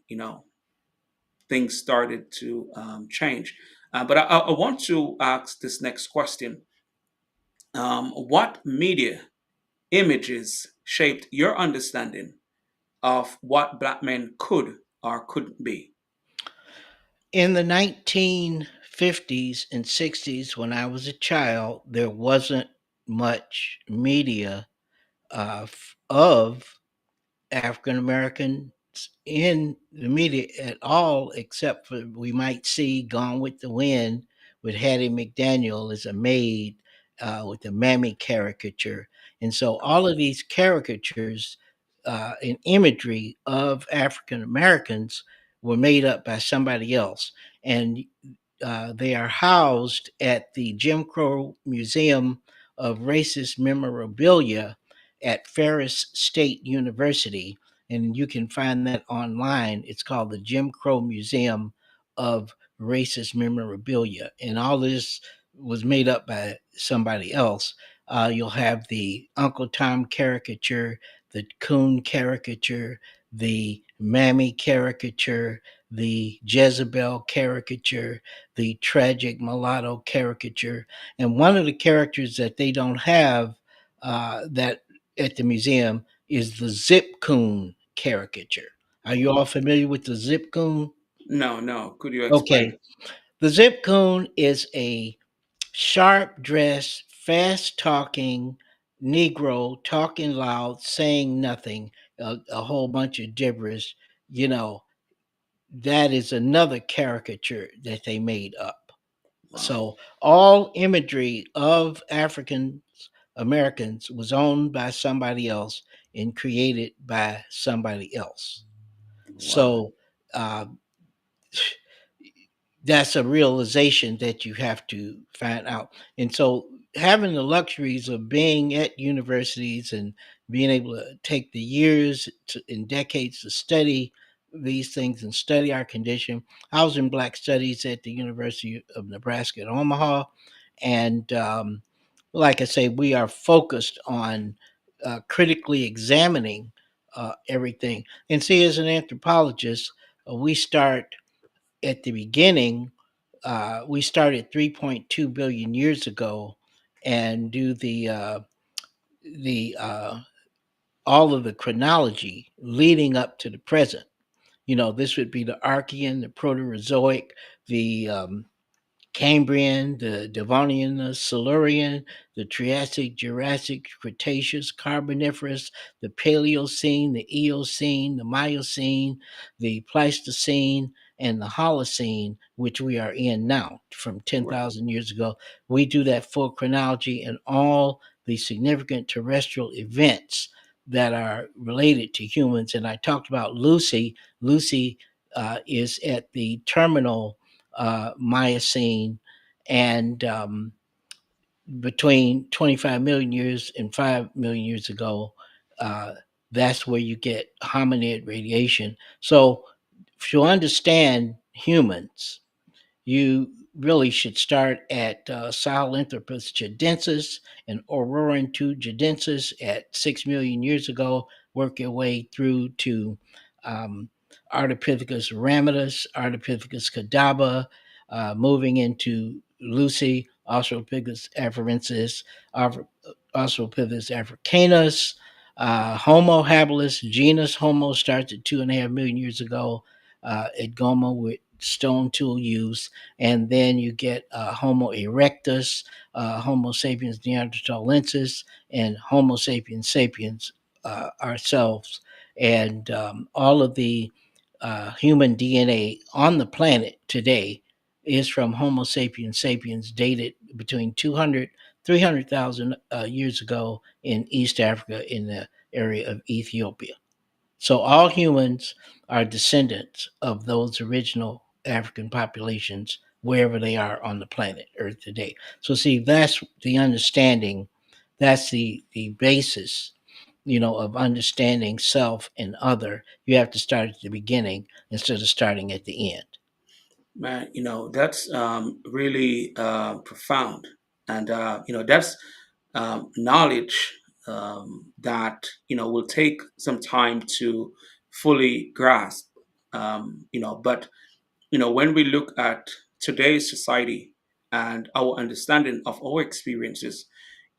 Speaker 1: things started to change. But I want to ask this next question: what media images shaped your understanding of what Black men could or couldn't be?
Speaker 2: In the 1950s and 60s, when I was a child, there wasn't much media of African Americans in the media at all, except for we might see Gone with the Wind with Hattie McDaniel as a maid with the Mammy caricature. And so all of these caricatures and imagery of African Americans were made up by somebody else. And they are housed at the Jim Crow Museum of Racist Memorabilia at Ferris State University, and you can find that online. It's called the Jim Crow Museum of Racist Memorabilia, and all this was made up by somebody else. You'll have the Uncle Tom caricature, the Coon caricature, the Mammy caricature, the Jezebel caricature, the tragic mulatto caricature, and one of the characters that they don't have that at the museum is the Zip Coon caricature. Are you all familiar with the Zip Coon?
Speaker 1: No, no. Could you explain?
Speaker 2: Okay, the Zip Coon is a sharp dressed, fast talking Negro talking loud, saying nothing, a whole bunch of gibberish. You know, that is another caricature that they made up.
Speaker 1: Wow,
Speaker 2: So all imagery of African Americans was owned by somebody else and created by somebody else.
Speaker 1: wow,
Speaker 2: So uh, that's a realization that you have to find out. And so having the luxuries of being at universities and being able to take the and decades to study these things and study our condition. I was in Black Studies at the University of Nebraska at Omaha. And like I say, we are focused on critically examining everything. And see, as an anthropologist, we start at the beginning. We started 3.2 billion years ago, and do the all of the chronology leading up to the present. This would be the Archean, the Proterozoic, the Cambrian, the Devonian, the Silurian, the Triassic, Jurassic, Cretaceous, Carboniferous, the Paleocene, the Eocene, the Miocene, the Pleistocene, and the Holocene, which we are in now from
Speaker 1: right,
Speaker 2: 10,000 years ago. We do that full chronology and all the significant terrestrial events that are related to humans. And I talked about Lucy. Lucy is at the terminal Miocene, and between 25 million years and 5 million years ago, uh, that's where you get hominid radiation. So, to understand humans, you really should start at Sahelanthropus jadensis and Auroran jadensis at 6 million years ago, work your way through to um, Ardipithecus ramidus, Ardipithecus cadabra, moving into Lucy, Australopithecus afarensis, Australopithecus africanus, Homo habilis, genus Homo starts at 2.5 million years ago, at Goma with stone tool use, and then you get Homo erectus, Homo sapiens neanderthalensis, and Homo sapiens sapiens ourselves, and all of the human DNA on the planet today is from Homo sapiens sapiens, dated between 200 300,000 years ago in East Africa, in the area of Ethiopia. So all humans are descendants of those original African populations wherever they are on the planet Earth today. So see, that's the understanding, that's the basis, of understanding self and other. You have to start at the beginning instead of starting at the end.
Speaker 1: Man, that's really profound. And, that's knowledge that, will take some time to fully grasp. But, when we look at today's society and our understanding of our experiences,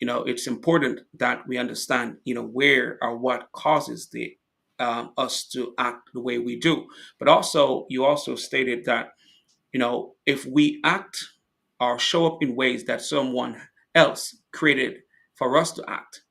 Speaker 1: it's important that we understand, where or what causes the us to act the way we do. But also, you also stated that if we act or show up in ways that someone else created for us to act,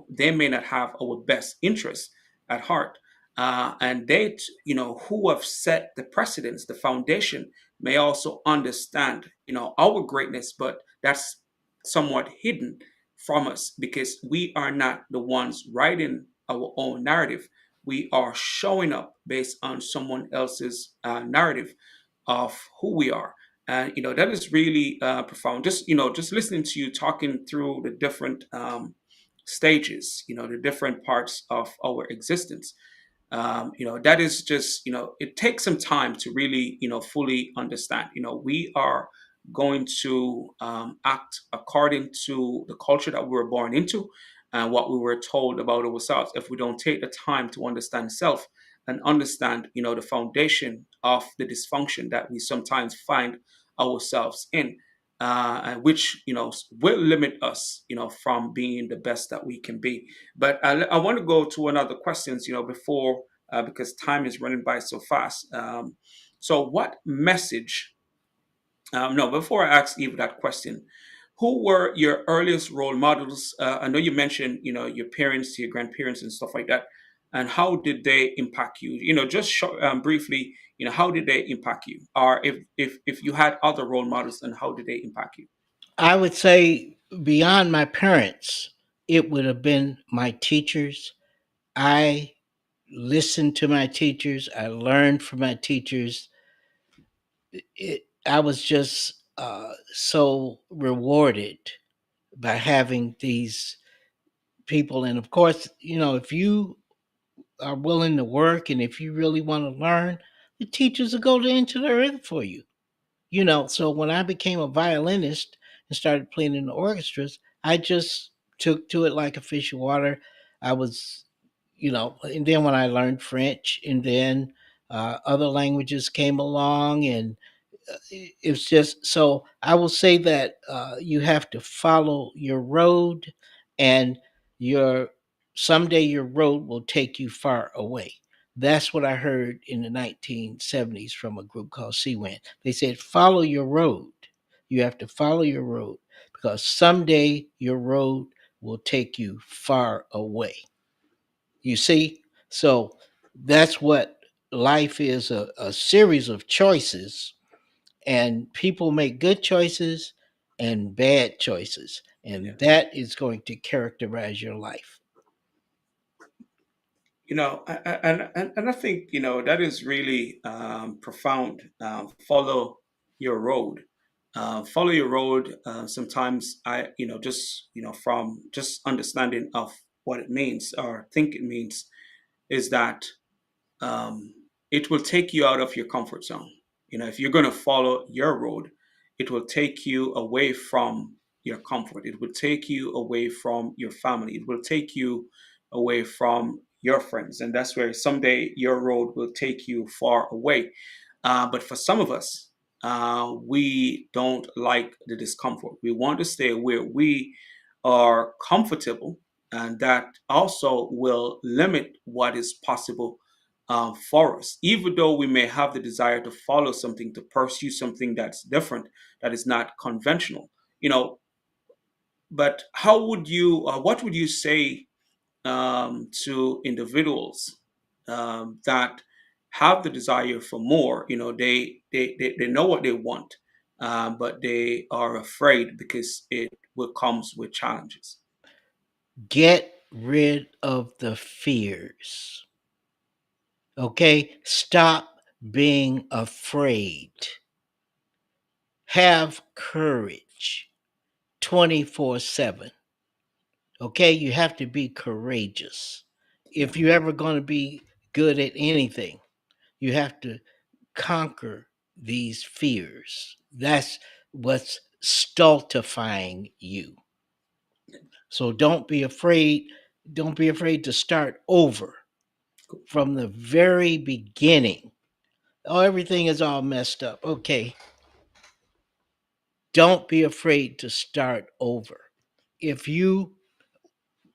Speaker 1: they may not have our best interests at heart. And they, who have set the precedence, the foundation, may also understand, our greatness, but that's somewhat hidden from us because we are not the ones writing our own narrative. We are showing up based on someone else's narrative of who we are. And that is really profound. Just listening to you talking through the different stages, the different parts of our existence. That is just, it takes some time to really, fully understand. We are going to act according to the culture that we were born into and what we were told about ourselves. If we don't take the time to understand self and understand, the foundation of the dysfunction that we sometimes find ourselves in, and which, will limit us, from being the best that we can be. But I want to go to another questions, before because time is running by so fast. So, what message? No, before I ask Eva that question, who were your earliest role models? I know you mentioned, your parents, your grandparents, and stuff like that. And how did they impact you? Just briefly, how did they impact you? Or if you had other role models, and how did they impact you?
Speaker 2: I would say beyond my parents, it would have been my teachers. I listened to my teachers. I learned from my teachers. I was just so rewarded by having these people. And of course, if you are willing to work and if you really want to learn, the teachers will go into the earth for you. So when I became a violinist and started playing in the orchestras, I just took to it like a fish of water. I was, and then when I learned French, and then other languages came along, and it's just so I will say that you have to follow your road, and your someday your road will take you far away. That's what I heard in the 1970s from a group called Seawind. They said, follow your road. You have to follow your road because someday your road will take you far away. You see? So that's what life is, a series of choices, and people make good choices and bad choices,
Speaker 1: Yeah.
Speaker 2: and that is going to characterize your life.
Speaker 1: And I think that is really profound. Follow. your road. Follow your road. Sometimes just from just understanding of what it means or think it means is that um, it will take you out of your comfort zone. If you're going to follow your road, it will take you away from your comfort. It will take you away from your family. It will take you away from your friends. And that's where someday your road will take you far away. But for some of us, we don't like the discomfort. We want to stay where we are comfortable, and that also will limit what is possible for us. Even though we may have the desire to follow something, to pursue something that's different, that is not conventional, you know. But what would you say to individuals that have the desire for more? They know what they want, but they are afraid because it will comes with challenges.
Speaker 2: Get rid of the fears. Okay? Stop being afraid. Have courage 24/7. Okay? You have to be courageous.
Speaker 1: Yeah,
Speaker 2: If you're ever going to be good at anything, you have to conquer these fears. That's what's stultifying you. So don't be afraid. Don't be afraid to start over from the very beginning. Oh, everything is all messed up. Okay. Don't be afraid to start over. If you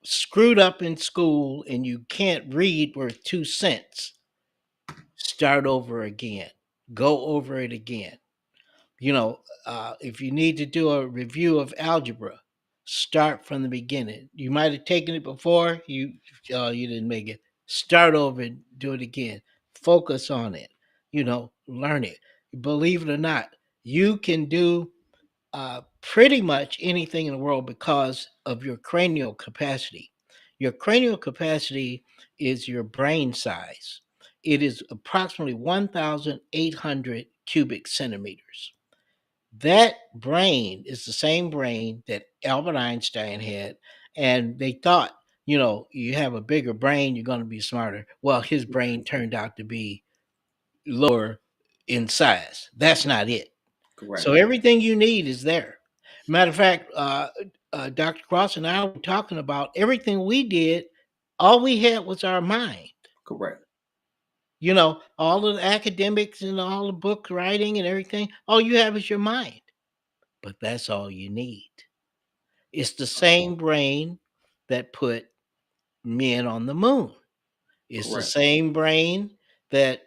Speaker 2: screwed up in school and you can't read worth 2 cents, start over again. Go over it again. If you need to do a review of algebra, start from the beginning. You might have taken it before, you didn't make it. Start over and do it again. Focus on it. Learn it. Believe it or not, you can do pretty much anything in the world because of your cranial capacity. Your cranial capacity is your brain size. It is approximately 1,800 cubic centimeters. That brain is the same brain that Albert Einstein had, and they thought, you have a bigger brain, you're going to be smarter. Well, his brain turned out to be lower in size. That's not it. So
Speaker 1: correct,
Speaker 2: everything you need is there. Matter of fact, Dr. Cross and I were talking about everything we did. All we had was our mind.
Speaker 1: correct,
Speaker 2: All of the academics and all the book writing and everything. All you have is your mind, but that's all you need. It's the same brain that put men on the moon. It's the
Speaker 1: correct.
Speaker 2: same brain that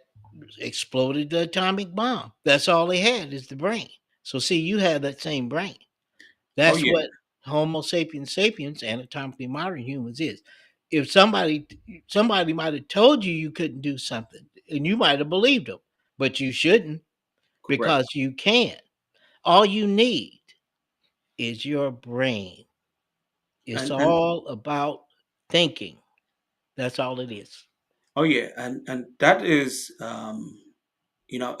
Speaker 2: exploded the atomic bomb. That's all they had is the brain. So see, you have that same brain.
Speaker 1: Oh
Speaker 2: That's
Speaker 1: yeah,
Speaker 2: what Homo sapiens sapiens, anatomically modern humans is. If somebody might have told you you couldn't do something, and you might have believed them, but you shouldn't
Speaker 1: correct.
Speaker 2: because you can. All you need is your brain. It's
Speaker 1: And
Speaker 2: all about thinking. That's all it is.
Speaker 1: oh yeah, and that is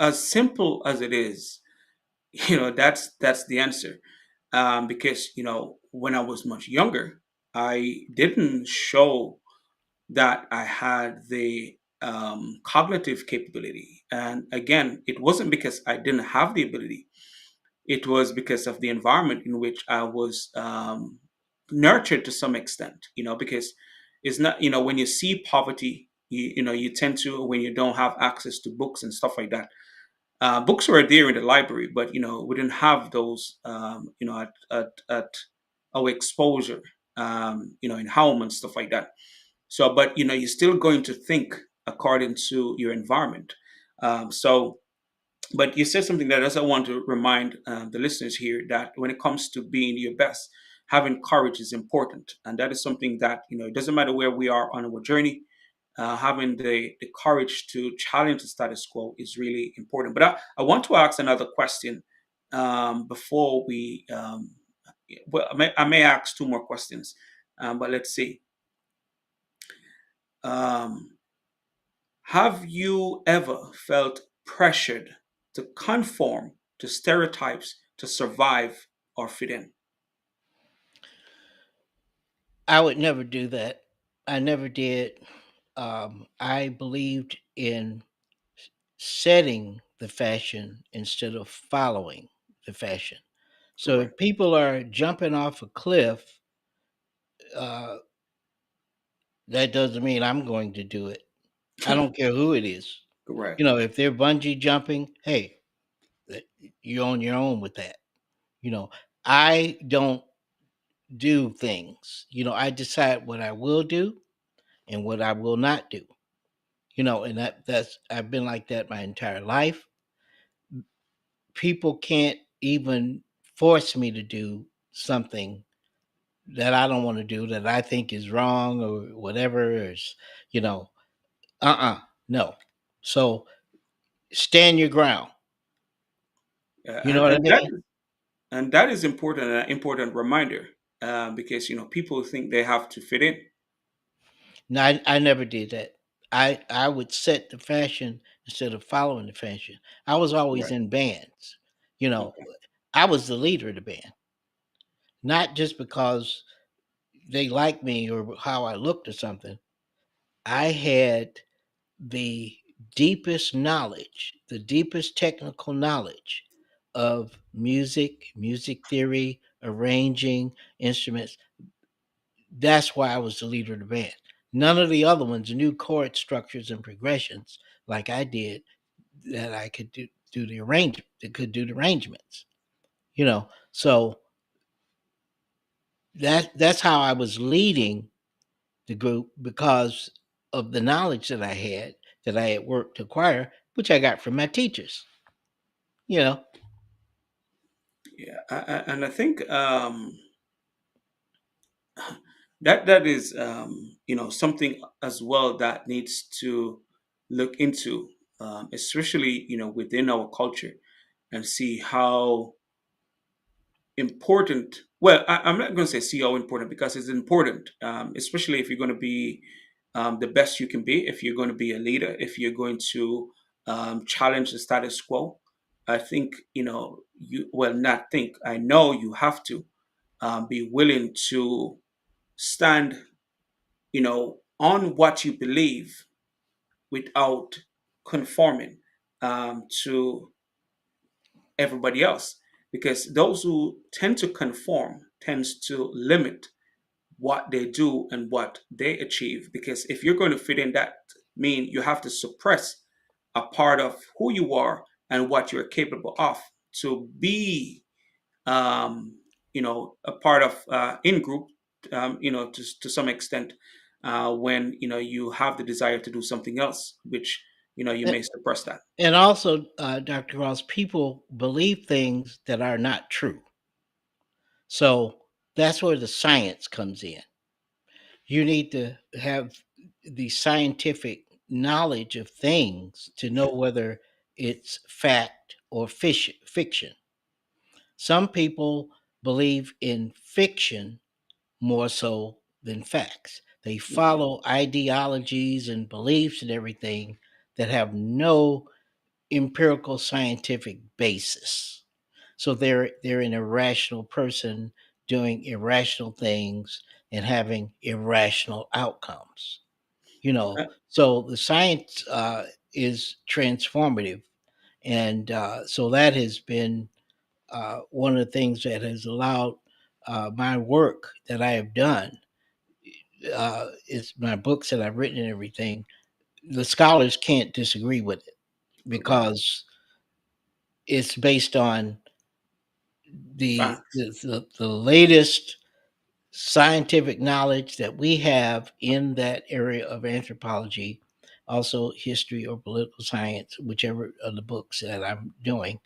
Speaker 1: as simple as it is. That's the answer. Because when I was much younger, I didn't show that I had the cognitive capability. And again, it wasn't because I didn't have the ability. It was because of the environment in which I was nurtured to some extent. Because it's not, when you see poverty, you tend to, when you don't have access to books and stuff like that. Books were there in the library, but we didn't have those, at our exposure, in home and stuff like that. So, but you're still going to think according to your environment. So, but you said something that I also want to remind the listeners here that when it comes to being your best, having courage is important, and that is something that it doesn't matter where we are on our journey. Having the courage to challenge the status quo is really important. But I want to ask another question before we. Well, I may ask two more questions, but let's see. Um, have you ever felt pressured to conform to stereotypes to survive or fit in.
Speaker 2: I would never do that. I never did. I believed in setting the fashion instead of following the fashion. So if
Speaker 1: Correct.
Speaker 2: people are jumping off a cliff, uh, that doesn't mean I'm going to do it. I don't care who it is.
Speaker 1: Correct.
Speaker 2: You know, if they're bungee jumping, hey, that- you're on your own with that. You know, I don't do things. You know, I decide what I will do and what I will not do. You know, and that's I've been like that my entire life. People can't even force me to do something that I don't want to do that I think is wrong or whatever is, you know, no. So stand your ground. You know
Speaker 1: And,
Speaker 2: what I mean?
Speaker 1: and that is important, an important reminder, because people think they have to fit in.
Speaker 2: No, I never did that. I would set the fashion instead of following the fashion. I was always
Speaker 1: Correct.
Speaker 2: in bands. You know,
Speaker 1: Okay.
Speaker 2: I was the leader of the band, not just because they liked me or how I looked or something. I had the deepest knowledge, the deepest technical knowledge of music, music theory, arranging instruments. That's why I was the leader of the band. None of the other ones knew chord structures and progressions like I did that I could do the arrangement, that could do the arrangements, you know. So that's how I was leading the group because of the knowledge that I had worked to acquire, which I got from my teachers. You know,
Speaker 1: Yeah, and I think that is something as well that needs to look into, especially within our culture, and see how important. Well, I'm not going to say see how important because it's important, especially if you're going to be the best you can be, if you're going to be a leader, if you're going to challenge the status quo. I think you well not think I know you have to be willing to stand on what you believe without conforming to everybody else, because those who tend to conform tends to limit what they do and what they achieve, because if you're going to fit in, that mean you have to suppress a part of who you are and what you're capable of to be a part of in group, to some extent, when you have the desire to do something else, which you
Speaker 2: A-
Speaker 1: may suppress that.
Speaker 2: and also, Dr. Ross, people believe things that are not true. So that's where the science comes in. You need to have the scientific knowledge of things to know whether it's fact or fiction. Some people believe in fiction more so than facts. They
Speaker 1: Okay.
Speaker 2: follow ideologies and beliefs and everything that have no empirical scientific basis. So they're an irrational person doing irrational things and having irrational outcomes. You know,
Speaker 1: Uh,
Speaker 2: so the science is transformative, and so that has been one of the things that has allowed my work that I have done is my books that I've written and everything. The scholars can't disagree with it
Speaker 1: Correct.
Speaker 2: because it's based on the
Speaker 1: Facts.
Speaker 2: the, the latest scientific knowledge that we have in that area of anthropology, also history or political science, whichever of the books that I'm doing.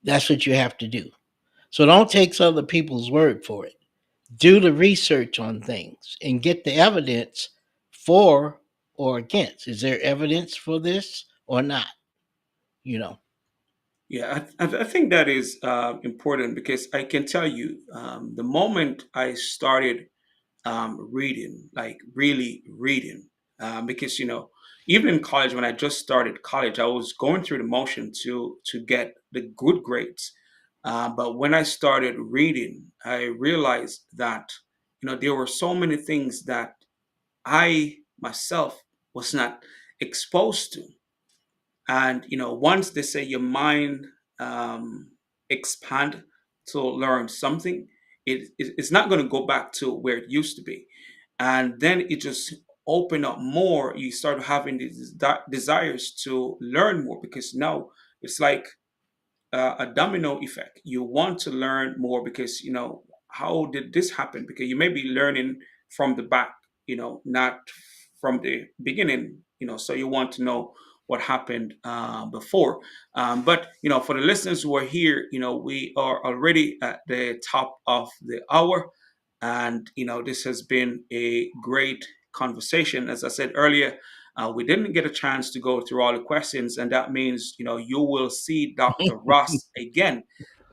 Speaker 2: That's what you have to do. So don't take other people's word for it. Do the research on things and get the evidence for or against. Is there evidence for this or not? You know.
Speaker 1: Yeah, I think that is important, because I can tell you, the moment I started reading, like really reading, because even in college, when I just started college, I was going through the motion to get the good grades. But when I started reading, I realized that there were so many things that I myself was not exposed to. And once they say your mind um, expand to learn something, it's not going to go back to where it used to be. And then it just open up more. You start having these desires to learn more, because now it's like a domino effect. You want to learn more because how did this happen? Because you may be learning from the back, not from the beginning. So you want to know what happened before. But for the listeners who are here, we are already at the top of the hour, and this has been a great conversation. As I said earlier, we didn't get a chance to go through all the questions, and that means you will see Dr. Ross again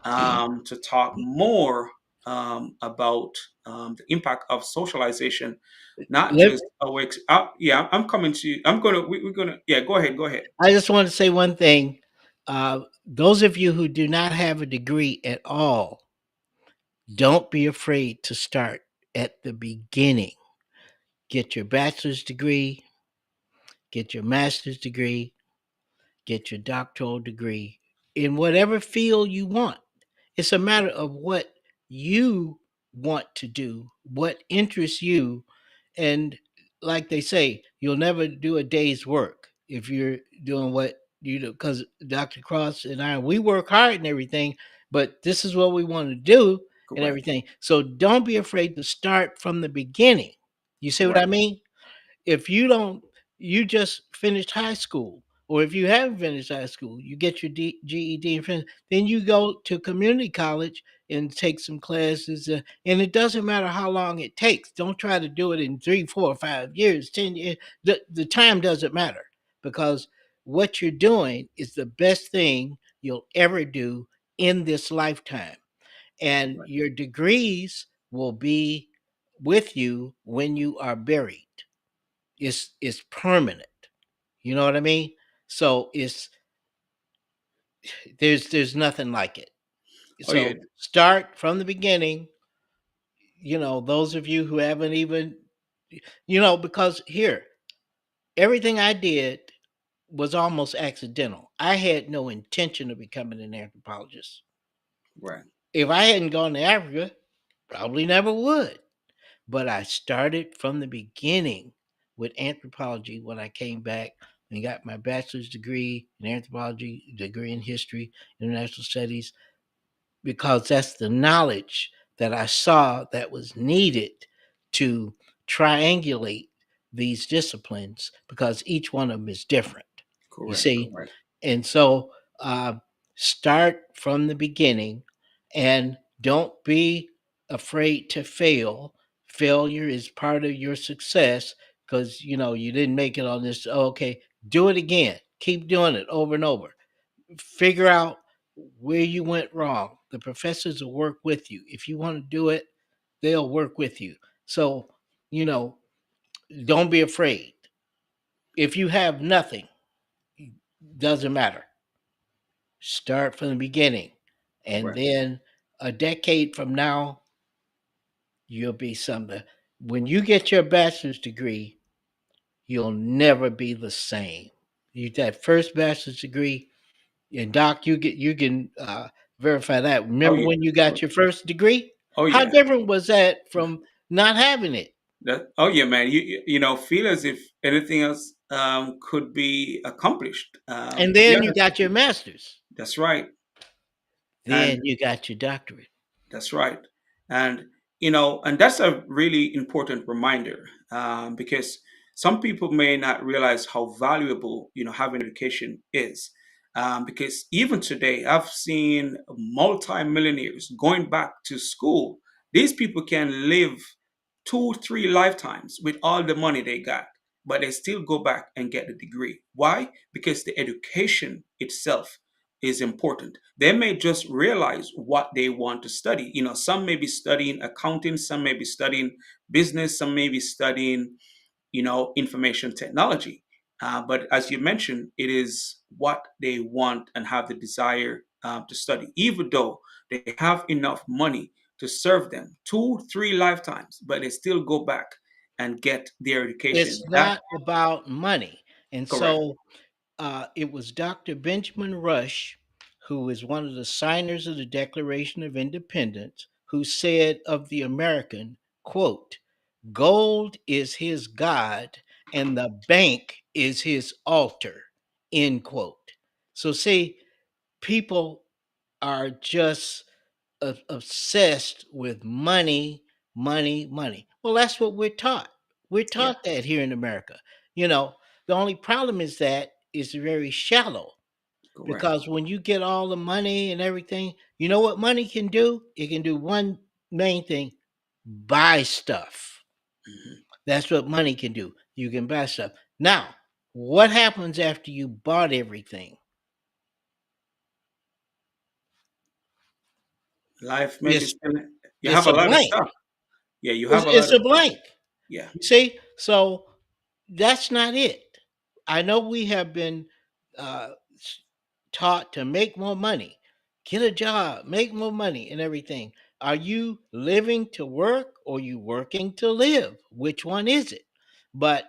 Speaker 1: to talk more about the impact of socialization, not
Speaker 2: Let,
Speaker 1: just awake. Yeah, I'm coming to you. We're gonna. Yeah, go ahead. Go ahead.
Speaker 2: I just want to say one thing. Those of you who do not have a degree at all, don't be afraid to start at the beginning. Get your bachelor's degree, get your master's degree, get your doctoral degree in whatever field you want. It's a matter of what you want to do, what interests you. And like they say, you'll never do a day's work if you're doing what you do. Because Dr. Cross and I, we work hard and everything, but this is what we want to do and
Speaker 1: Correct.
Speaker 2: everything. So don't be afraid to start from the beginning. You see what I
Speaker 1: Right.
Speaker 2: mean? If you don't, you just finished high school, or if you haven't finished high school, you get your GED and finish, then you go to community college and take some classes. And it doesn't matter how long it takes. Don't try to do it in 3, 4, 5 years, 10 years. The time doesn't matter, because what you're doing is the best thing you'll ever do in this lifetime. And
Speaker 1: Right.
Speaker 2: your degrees will be with you when you are buried. It's permanent. You know what I mean? So there's nothing like it.
Speaker 1: Oh yeah.
Speaker 2: So start from the beginning. Those of you who haven't even, because here, everything I did was almost accidental. I had no intention of becoming an anthropologist.
Speaker 1: Right.
Speaker 2: If I hadn't gone to Africa, probably never would. But I started from the beginning with anthropology when I came back and got my bachelor's degree in anthropology, degree in history, international studies, because that's the knowledge that I saw that was needed to triangulate these disciplines, because each one of them is different. You
Speaker 1: Correct.
Speaker 2: see?
Speaker 1: Correct.
Speaker 2: And so start from the beginning, and don't be afraid to fail. Failure is part of your success, because you didn't make it on this. Okay, do it again. Keep doing it over and over. Figure out where you went wrong. The professors will work with you. If you want to do it, they'll work with you. So, you know, don't be afraid. If you have nothing, doesn't matter. Start from the beginning. And
Speaker 1: Right.
Speaker 2: then a decade from now, you'll be something. When you get your bachelor's degree, you'll never be the same. You that first bachelor's degree, and Doc, you can verify that.
Speaker 1: Oh
Speaker 2: Remember
Speaker 1: yeah.
Speaker 2: when you got your first degree?
Speaker 1: Oh
Speaker 2: How
Speaker 1: yeah.
Speaker 2: different was that from not having it?
Speaker 1: Oh yeah, man. You feel as if anything else could be accomplished.
Speaker 2: And
Speaker 1: To be
Speaker 2: then you
Speaker 1: honest with
Speaker 2: got your
Speaker 1: you,
Speaker 2: master's.
Speaker 1: that's right. And
Speaker 2: Then you got your doctorate.
Speaker 1: that's right. And and that's a really important reminder, because some people may not realize how valuable having education is. Because even today, I've seen multimillionaires going back to school. These people can live 2, 3 lifetimes with all the money they got, but they still go back and get the degree. Why? Because the education itself is important. They may just realize what they want to study. Some may be studying accounting, some may be studying business, some may be studying, information technology. But as you mentioned, it is what they want and have the desire to study, even though they have enough money to serve them 2, 3 lifetimes, but they still go back and get their education.
Speaker 2: It's
Speaker 1: That
Speaker 2: not about money. And
Speaker 1: correct.
Speaker 2: so it was Dr. Benjamin Rush, who is one of the signers of the Declaration of Independence, who said of the American, quote, gold is his God and the bank is his altar, end quote. So, see, people are just obsessed with money, money, money. Well, that's what we're taught. We're
Speaker 1: Yeah,
Speaker 2: taught that here in America. You know, the only problem is that it's very shallow
Speaker 1: correct.
Speaker 2: because when you get all the money and everything, you know what money can do? It can do one main thing: buy stuff.
Speaker 1: Mhm.
Speaker 2: That's what money can do. You can buy stuff. Now, what happens after you bought everything?
Speaker 1: Life maybe
Speaker 2: It's
Speaker 1: still, you have
Speaker 2: it's
Speaker 1: a
Speaker 2: a
Speaker 1: lot of
Speaker 2: blank.
Speaker 1: stuff. Yeah, you have a lot
Speaker 2: It's
Speaker 1: of
Speaker 2: a
Speaker 1: stuff.
Speaker 2: blank.
Speaker 1: Yeah.
Speaker 2: You see? So that's not it. I know we have been s- taught to make more money, get a job, make more money, and everything. Are you living to work or you working to live? Which one is it? But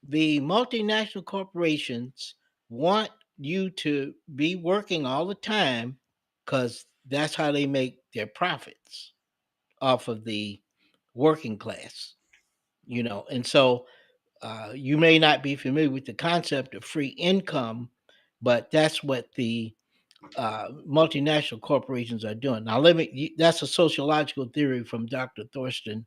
Speaker 2: the multinational corporations want you to be working all the time because that's how they make their profits off of the working class, and so you may not be familiar with the concept of free income, but that's what the multinational corporations are doing. Now, that's a sociological theory from Dr. Thorsten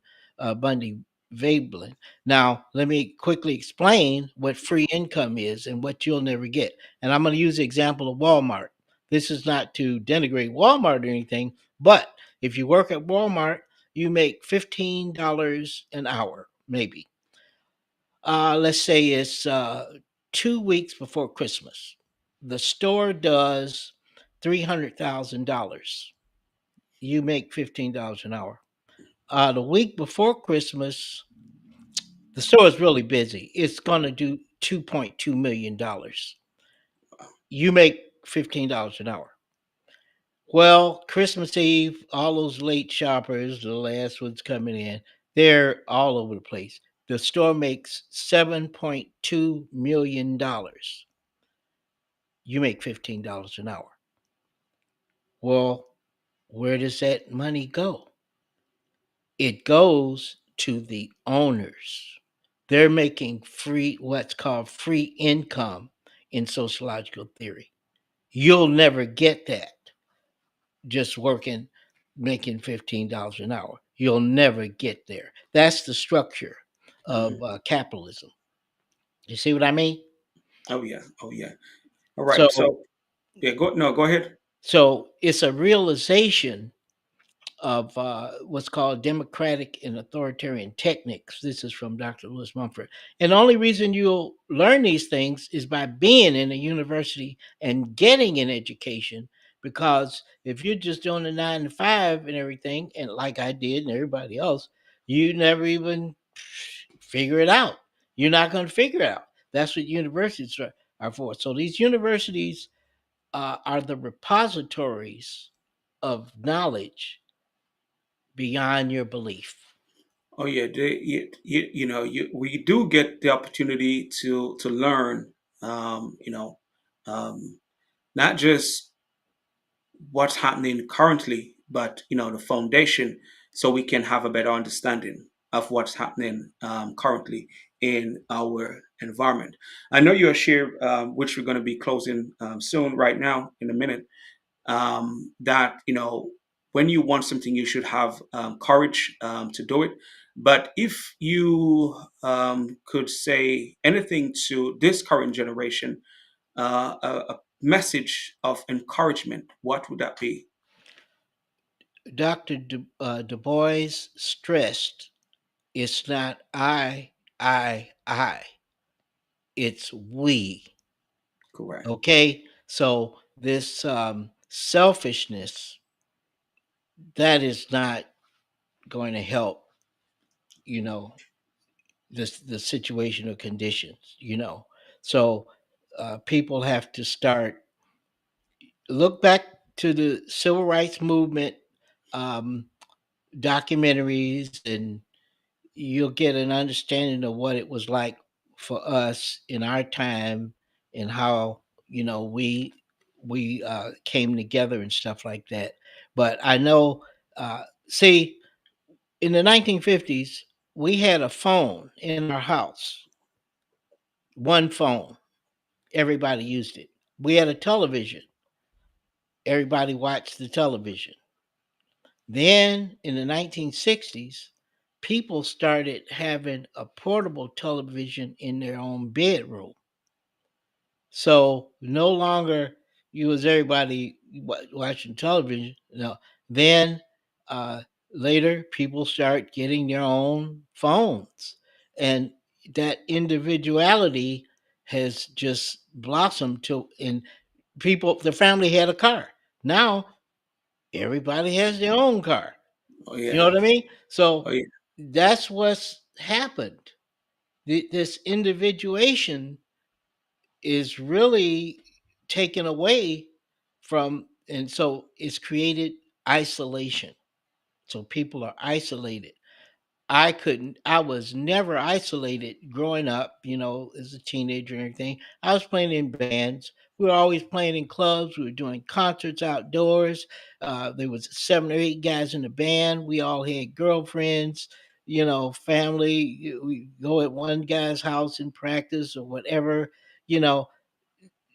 Speaker 2: Bundy Veblen. Now, let me quickly explain what free income is and what you'll never get. And I'm going to use the example of Walmart. This is not to denigrate Walmart or anything, but if you work at Walmart, you make $15 an hour, maybe. Let's say it's 2 weeks before Christmas. The store does $300,000. You make $15 an hour. The week before Christmas, the store is really busy. It's going to do $2.2 million. You make $15 an hour. Well, Christmas Eve, all those late shoppers, the last ones coming in, they're all over the place. The store makes $7.2 million. You make $15 an hour. Well, where does that money go? It goes to the owners. They're making what's called free income in sociological theory. You'll never get that just working, making $15 an hour. You'll never get there. That's the structure
Speaker 1: Mhm.
Speaker 2: of capitalism. You see what I mean?
Speaker 1: Oh yeah. Oh yeah. All right.
Speaker 2: So,
Speaker 1: So yeah, go no, go ahead.
Speaker 2: so it's a realization of what's called democratic and authoritarian techniques. This is from Dr. Lewis Mumford. And the only reason you'll learn these things is by being in a university and getting an education. Because if you're just doing a 9 to 5 and everything, and like I did and everybody else, you never even figure it out. You're not going to figure it out. That's what universities are for. So these universities are the repositories of knowledge beyond your belief.
Speaker 1: Oh yeah, we do get the opportunity to learn, um, not just what's happening currently, but the foundation, so we can have a better understanding of what's happening currently in our environment. I know you're share, which we're going to be closing soon, right now, in a minute. That when you want something, you should have courage to do it. But if you could say anything to this current generation, a message of encouragement, what would that be?
Speaker 2: Dr. Du Bois stressed it's not I, it's we.
Speaker 1: Correct.
Speaker 2: Okay? So this selfishness, that is not going to help, you know, the situation or conditions, So people have to start look back to the civil rights movement, um, documentaries, and you'll get an understanding of what it was like for us in our time, and how we came together and stuff like that. But I know, see, in the 1950s, we had a phone in our house, one phone. Everybody used it. We had a television. Everybody watched the television. Then in the 1960s, people started having a portable television in their own bedroom. So no longer you was everybody watching television. No, then uh, later people start getting their own phones, and that individuality has just blossomed to. In people, the family had a car. Now everybody has their own car.
Speaker 1: Oh
Speaker 2: You know
Speaker 1: yeah.
Speaker 2: what I mean?
Speaker 1: Oh
Speaker 2: So
Speaker 1: yeah.
Speaker 2: that's what's happened. This individuation is really taken away from, and so it's created isolation. So people are isolated. I was never isolated growing up, as a teenager and everything. I was playing in bands. We were always playing in clubs. We were doing concerts outdoors. There was 7 or 8 guys in the band. We all had girlfriends, family. We go at one guy's house and practice or whatever. You know,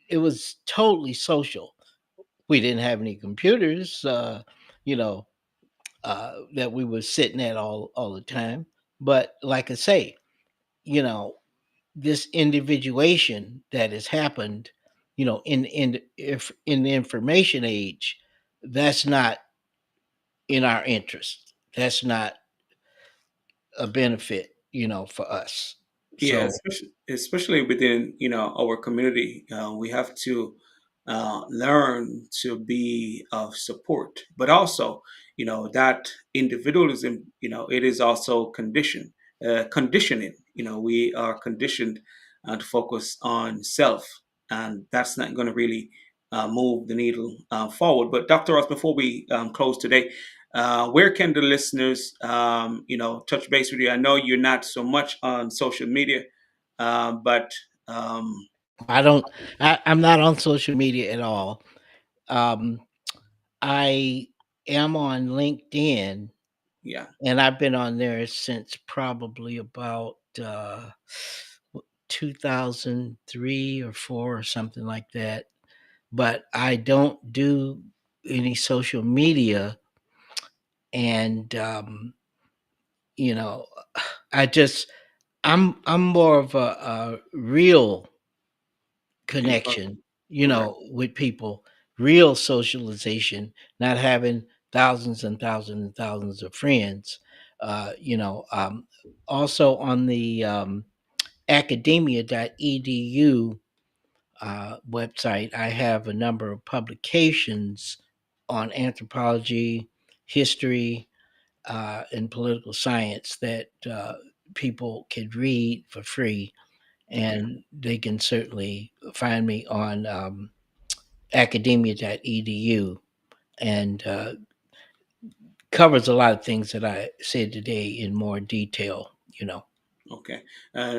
Speaker 2: it was totally social. We didn't have any computers, you know, that we were sitting at all the time. But like I say, you know, this individuation that has happened, if in the information age, that's not in our interest. That's not a benefit, for us.
Speaker 1: Yeah,
Speaker 2: So
Speaker 1: especially within our community, we have to learn to be of support, but also that individualism, it is also conditioning. We are conditioned to focus on self, and that's not going to really move the needle forward. But Dr. Ross, before we close today, where can the listeners, touch base with you? I know you're not so much on social media, but um,
Speaker 2: I don't. I'm not on social media at all. Um, I am on LinkedIn,
Speaker 1: yeah,
Speaker 2: and I've been on there since probably about 2003 or 4 or something like that. But I don't do any social media, and you know, I just I'm more of a real
Speaker 1: in person,
Speaker 2: connection,
Speaker 1: correct.
Speaker 2: with people, real socialization, not having thousands and thousands and thousands of friends. Also on the academia.edu website, I have a number of publications on anthropology, history, and political science that people can read for free,
Speaker 1: Okay,
Speaker 2: and they can certainly find me on academia.edu, and covers a lot of things that I said today in more detail.
Speaker 1: okay.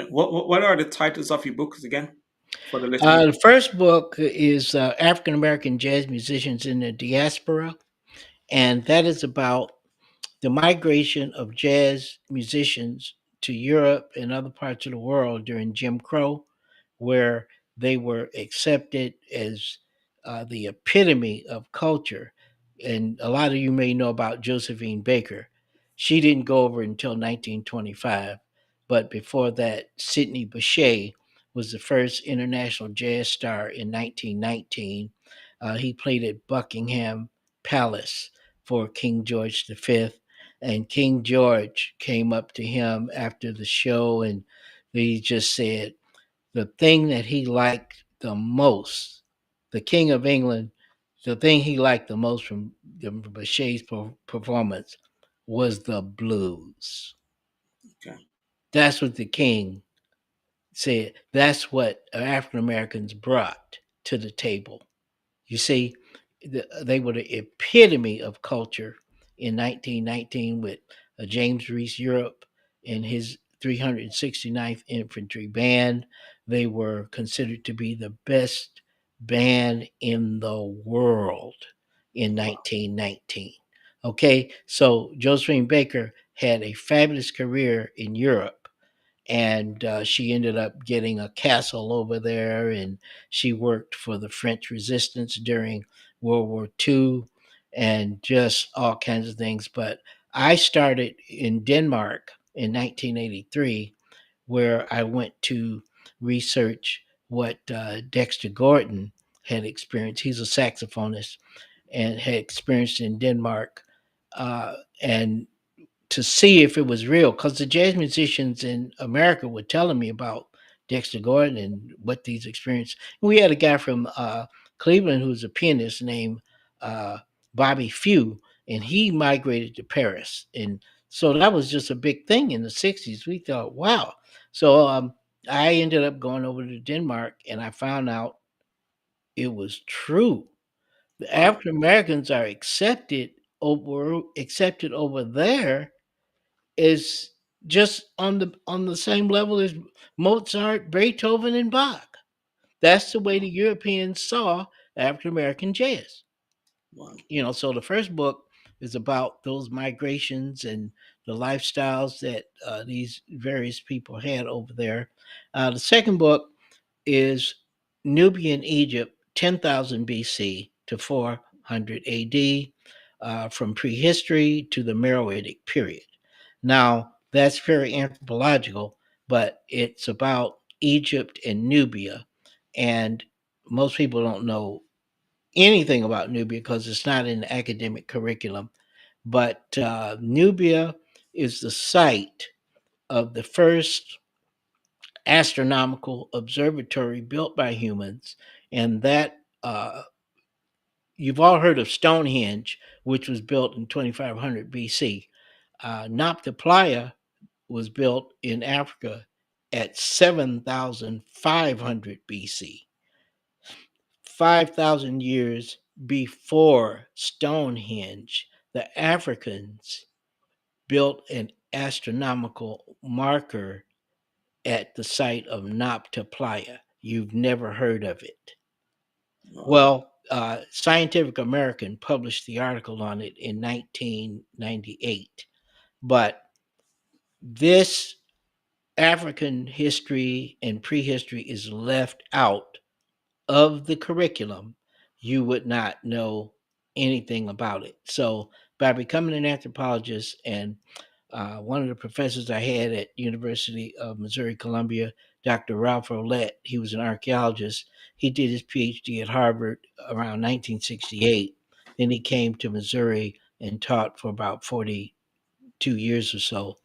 Speaker 1: What are the titles of your books again for the listeners?
Speaker 2: The first book is African American Jazz Musicians in the Diaspora, and that is about the migration of jazz musicians to Europe and other parts of the world during Jim Crow, where they were accepted as the epitome of culture. And a lot of you may know about Josephine Baker. She didn't go over until 1925, but before that, Sidney Bechet was the first international jazz star in 1919. He played at Buckingham Palace for King George V, and King George came up to him after the show, and he just said the thing that he liked the most, the King of England, the thing he liked the most from the Bechet's performance was the blues.
Speaker 1: Okay,
Speaker 2: That's what the king said. That's what African Americans brought to the table. You see, they were the epitome of culture in 1919 with James Reese Europe and his 369th Infantry Band. They were considered to be the best band in the world in
Speaker 1: Wow.
Speaker 2: 1919. Okay, so Josephine Baker had a fabulous career in Europe, and she ended up getting a castle over there, and she worked for the French resistance during World War II, and just all kinds of things. But I started in Denmark in 1983, where I went to research what Dexter Gordon had experienced. He's a saxophonist and had experienced in Denmark, and to see if it was real, because the jazz musicians in America were telling me about Dexter Gordon and what these experiences. We had a guy from Cleveland who was a pianist named uh, Bobby Few, and he migrated to Paris, and so that was just a big thing in the '60s. We thought, wow. So I ended up going over to Denmark, and I found out it was true. The
Speaker 1: Wow.
Speaker 2: African Americans are accepted over there is just on the same level as Mozart, Beethoven, and Bach. That's the way the Europeans saw African American jazz.
Speaker 1: Wow.
Speaker 2: So the first book is about those migrations and the lifestyles that these various people had over there. The second book is Nubian Egypt, 10,000 BC to 400 AD, from prehistory to the Meroitic period. Now, that's very anthropological, but it's about Egypt and Nubia. And most people don't know anything about Nubia because it's not in the academic curriculum. But Nubia is the site of the first astronomical observatory built by humans, and that you've all heard of Stonehenge, which was built in 2500 BC. Nabta Playa was built in Africa at 7500 BC, 5,000 years before Stonehenge. The Africans built an astronomical marker at the site of Nabta Playa. You've never heard of it.
Speaker 1: Wow.
Speaker 2: Well, Scientific American published the article on it in 1998. But this African history and prehistory is left out of the curriculum. You would not know anything about it. So, by becoming an anthropologist, and one of the professors I had at University of Missouri Columbia, Dr. Ralph Roulette, he was an archaeologist. He did his PhD at Harvard around 1968. Then he came to Missouri and taught for about 42 years or so.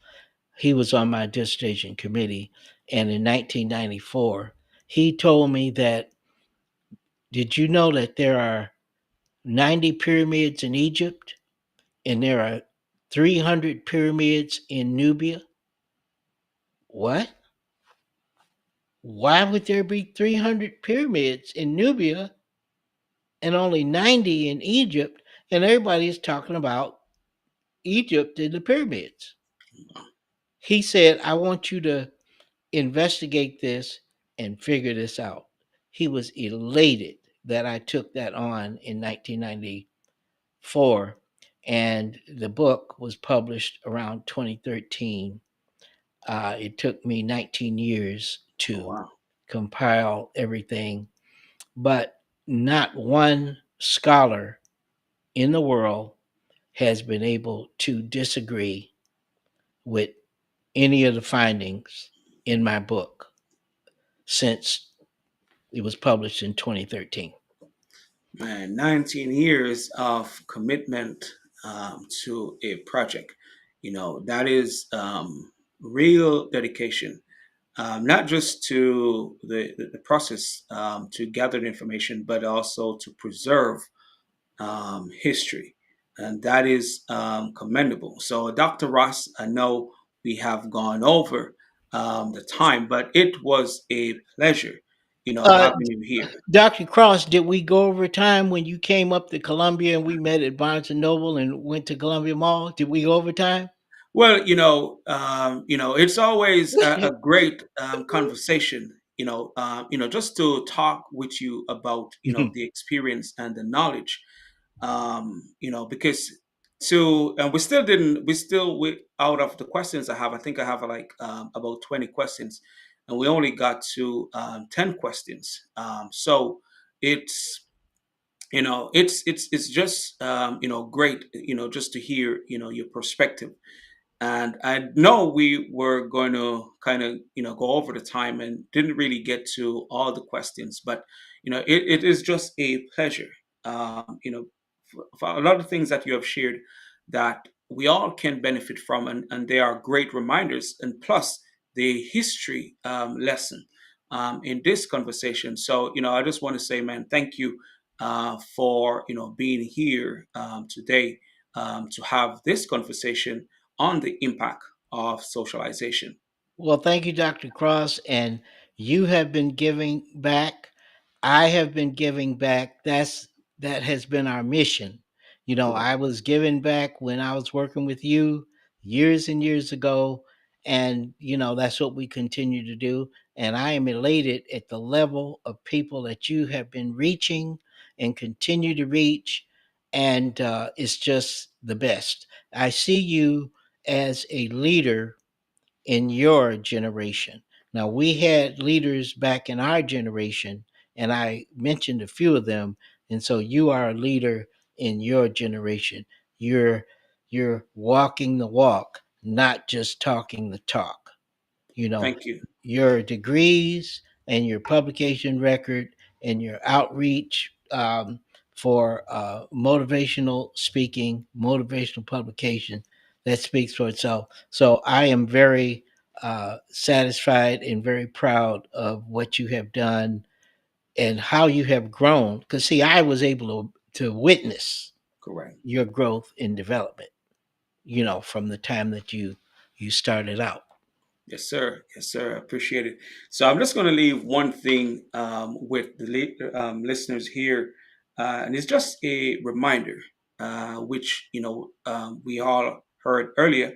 Speaker 2: He was on my dissertation committee. And in 1994, he told me that, did you know that there are 90 pyramids in Egypt and there are 300 pyramids in Nubia? What? Why would there be 300 pyramids in Nubia and only 90 in Egypt? And everybody is talking about Egypt and the pyramids. He said, I want you to investigate this and figure this out. He was elated that I took that on in 1994. And the book was published around 2013. It took me 19 years
Speaker 1: Oh,
Speaker 2: to
Speaker 1: wow.
Speaker 2: compile everything, but not one scholar in the world has been able to disagree with any of the findings in my book since it was published in 2013.
Speaker 1: Man, 19 years of commitment to a project. That is real dedication, not just to the process to gather the information, but also to preserve history. And that is commendable. So, Dr. Ross, I know we have gone over. the time, but it was a pleasure,
Speaker 2: Uh,
Speaker 1: having you here.
Speaker 2: Dr. Cross, did we go over time when you came up to Columbia and we met at Barnes and Noble and went to Columbia Mall? Did we go over time?
Speaker 1: Well, it's always a great conversation, just to talk with you about, the experience and the knowledge, because and we still, out of the questions I have, I think I have like about 20 questions, and we only got to 10 questions. So it's, it's just, great, just to hear, your perspective. And I know we were going to kind of, go over the time and didn't really get to all the questions, but, it is just a pleasure, for a lot of things that you have shared that we all can benefit from. And they are great reminders. And plus the history lesson in this conversation. So, I just want to say, man, thank you for, being here today to have this conversation on the impact of socialization.
Speaker 2: Well, thank you, Dr. Cross. And you have been giving back. I have been giving back. That has been our mission.
Speaker 1: Correct.
Speaker 2: I was giving back when I was working with you years and years ago. And, that's what we continue to do. And I am elated at the level of people that you have been reaching and continue to reach. And it's just the best. I see you as a leader in your generation. Now, we had leaders back in our generation, and I mentioned a few of them. And so you are a leader in your generation. You're you're walking the walk, not just talking the talk. you know
Speaker 1: Thank you.
Speaker 2: your degrees and your publication record and your outreach for motivational speaking, motivational publication, that speaks for itself. So I am very satisfied and very proud of what you have done and how you have grown. Because see, I was able to witness
Speaker 1: Correct.
Speaker 2: your growth and development, from the time that you started out.
Speaker 1: Yes, sir. Yes, sir. I appreciate it. So I'm just going to leave one thing with the listeners here, and it's just a reminder, which we all heard earlier.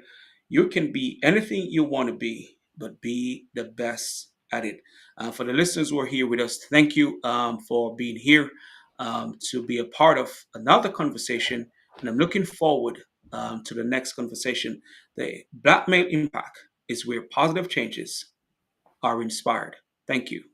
Speaker 1: You can be anything you want to be, but be the best at it. For the listeners who are here with us, thank you for being here to be a part of another conversation, and I'm looking forward to the next conversation. The Black Male Impact is where positive changes are inspired. Thank you.